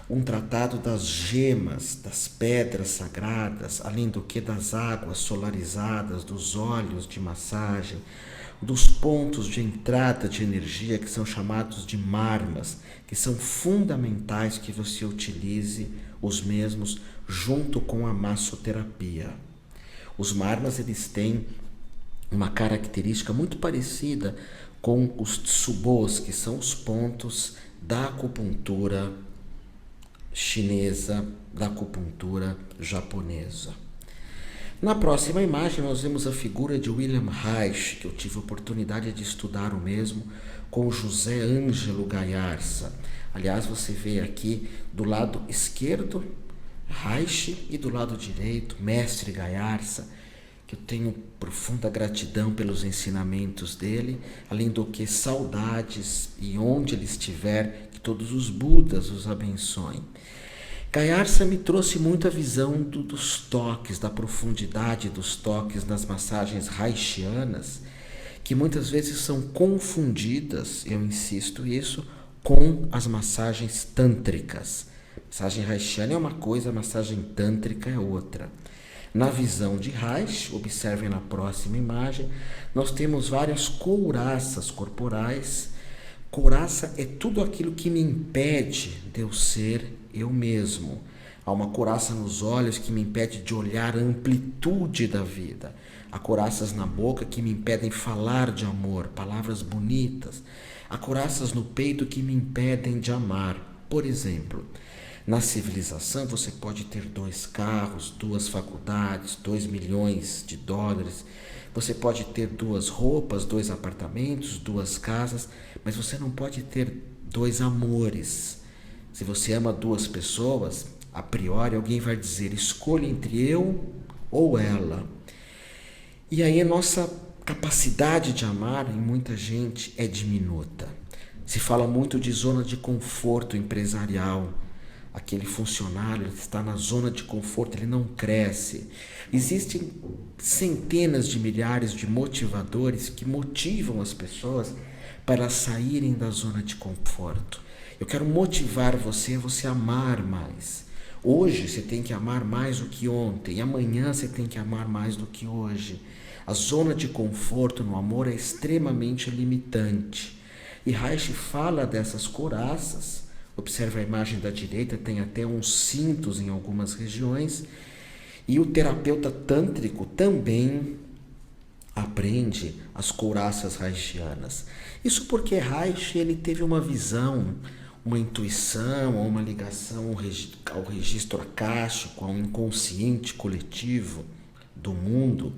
um tratado das gemas, das pedras sagradas, além do que das águas solarizadas, dos óleos de massagem, dos pontos de entrada de energia que são chamados de marmas, que são fundamentais que você utilize os mesmos junto com a massoterapia. Os marmas eles têm uma característica muito parecida com os tsubos, que são os pontos da acupuntura chinesa, da acupuntura japonesa. Na próxima imagem nós vemos a figura de William Reich, que eu tive a oportunidade de estudar o mesmo com José Ângelo Gaiarsa. Aliás, você vê aqui do lado esquerdo Reich, e do lado direito, Mestre Gaiarsa, que eu tenho profunda gratidão pelos ensinamentos dele, além do que saudades, e onde ele estiver, que todos os Budas os abençoem. Gaiarsa me trouxe muita visão dos toques, da profundidade dos toques nas massagens reichianas, que muitas vezes são confundidas, eu insisto isso, com as massagens tântricas. Massagem reichiana é uma coisa, massagem tântrica é outra. Na visão de Reich, observem na próxima imagem, nós temos várias couraças corporais. Couraça é tudo aquilo que me impede de eu ser eu mesmo. Há uma couraça nos olhos que me impede de olhar a amplitude da vida. Há couraças na boca que me impedem falar de amor, palavras bonitas. Há couraças no peito que me impedem de amar. Por exemplo, na civilização você pode ter 2 carros, 2 faculdades, 2 milhões de dólares. Você pode ter 2 roupas, 2 apartamentos, 2 casas, mas você não pode ter 2 amores. Se você ama 2 pessoas, a priori alguém vai dizer, escolha entre eu ou ela. E aí a nossa capacidade de amar em muita gente é diminuta. Se fala muito de zona de conforto empresarial. Aquele funcionário está na zona de conforto, ele não cresce. Existem centenas de milhares de motivadores que motivam as pessoas para saírem da zona de conforto. Eu quero motivar você a você amar mais. Hoje você tem que amar mais do que ontem, amanhã você tem que amar mais do que hoje. A zona de conforto no amor é extremamente limitante. E Reich fala dessas couraças. Observe a imagem da direita, tem até uns cintos em algumas regiões. E o terapeuta tântrico também aprende as couraças reichianas. Isso porque Reich ele teve uma visão, uma intuição, uma ligação ao registro akáshico, ao inconsciente coletivo do mundo.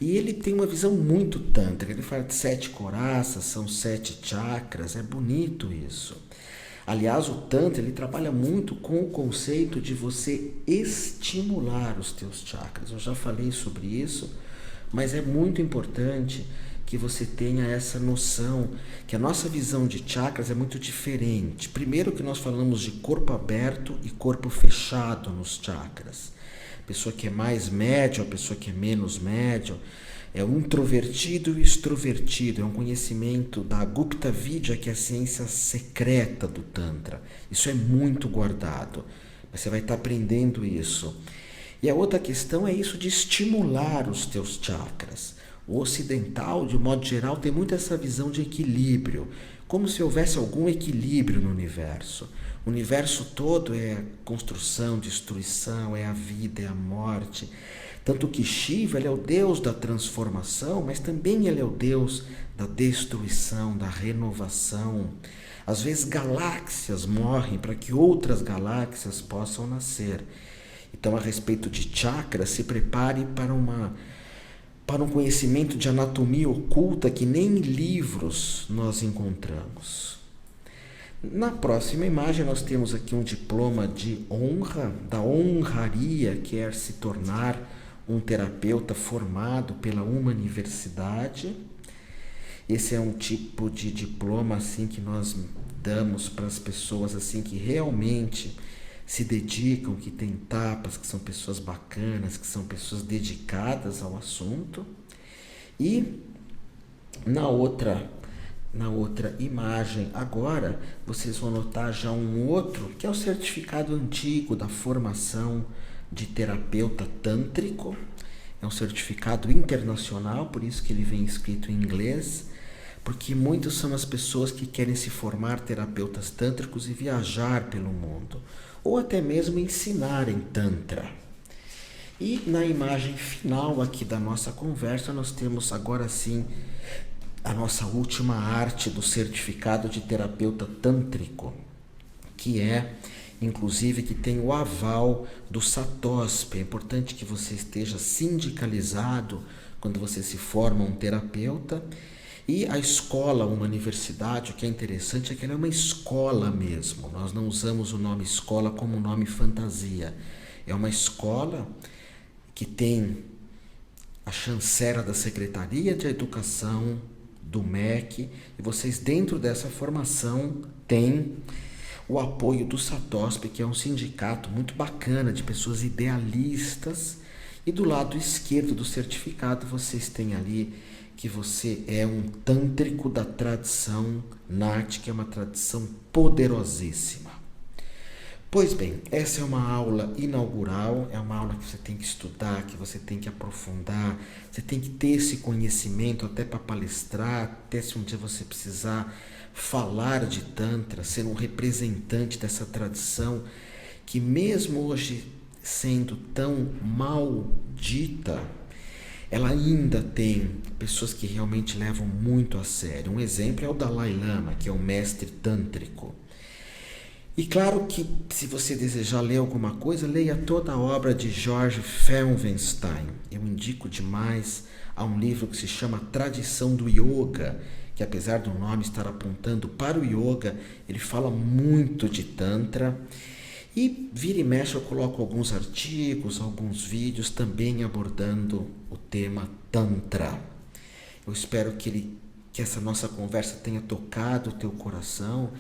E ele tem uma visão muito tântrica. Ele fala de 7 couraças, são 7 chakras, é bonito isso. Aliás, o Tantra ele trabalha muito com o conceito de você estimular os teus chakras. Eu já falei sobre isso, mas é muito importante que você tenha essa noção que a nossa visão de chakras é muito diferente. Primeiro que nós falamos de corpo aberto e corpo fechado nos chakras. A pessoa que é mais médio, a pessoa que é menos médio, é o introvertido e o extrovertido, é um conhecimento da Gupta Vidya, que é a ciência secreta do Tantra. Isso é muito guardado, mas você vai estar aprendendo isso. E a outra questão é isso de estimular os teus chakras. O ocidental, de modo geral, tem muito essa visão de equilíbrio, como se houvesse algum equilíbrio no universo. O universo todo é construção, destruição, é a vida, é a morte. Tanto que Shiva ele é o Deus da transformação, mas também ele é o Deus da destruição, da renovação. Às vezes galáxias morrem para que outras galáxias possam nascer. Então, a respeito de chakra, se prepare para um conhecimento de anatomia oculta que nem em livros nós encontramos. Na próxima imagem nós temos aqui um diploma de honra, da honraria, que é se tornar um terapeuta formado pela uma universidade. Esse é um tipo de diploma assim que nós damos para as pessoas assim que realmente se dedicam, que têm tapas, que são pessoas bacanas, que são pessoas dedicadas ao assunto. E na outra imagem agora, vocês vão notar já um outro, que é o certificado antigo da formação de terapeuta tântrico. É um certificado internacional, por isso que ele vem escrito em inglês, porque muitos são as pessoas que querem se formar terapeutas tântricos e viajar pelo mundo, ou até mesmo ensinar em Tantra. E na imagem final aqui da nossa conversa, nós temos agora sim a nossa última arte do certificado de terapeuta tântrico, que é, inclusive, que tem o aval do SATOSP. É importante que você esteja sindicalizado quando você se forma um terapeuta. E a escola, uma universidade, o que é interessante é que ela é uma escola mesmo. Nós não usamos o nome escola como nome fantasia. É uma escola que tem a chancela da Secretaria de Educação do MEC, e vocês dentro dessa formação têm o apoio do SATOSP, que é um sindicato muito bacana de pessoas idealistas, e do lado esquerdo do certificado vocês têm ali que você é um tântrico da tradição Nat, que é uma tradição poderosíssima. Pois bem, essa é uma aula inaugural, é uma aula que você tem que estudar, que você tem que aprofundar, você tem que ter esse conhecimento até para palestrar, até se um dia você precisar falar de Tantra, ser um representante dessa tradição, que mesmo hoje sendo tão maldita, ela ainda tem pessoas que realmente levam muito a sério. Um exemplo é o Dalai Lama, que é um mestre tântrico. E claro que, se você desejar ler alguma coisa, leia toda a obra de George Felsenstein. Eu indico demais a um livro que se chama Tradição do Yoga, que apesar do nome estar apontando para o yoga, ele fala muito de Tantra. E vira e mexe eu coloco alguns artigos, alguns vídeos também abordando o tema Tantra. Eu espero que essa nossa conversa tenha tocado o teu coração.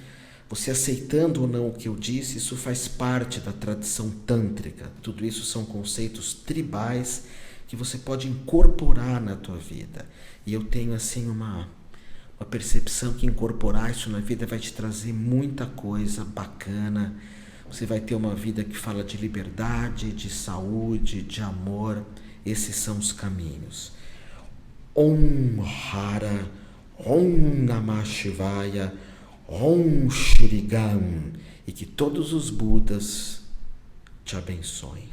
Você aceitando ou não o que eu disse, isso faz parte da tradição tântrica. Tudo isso são conceitos tribais que você pode incorporar na tua vida. E eu tenho assim uma percepção que incorporar isso na vida vai te trazer muita coisa bacana. Você vai ter uma vida que fala de liberdade, de saúde, de amor. Esses são os caminhos. Om Hara, Om Namah Shivaya, Om Shri Gam, e que todos os Budas te abençoem.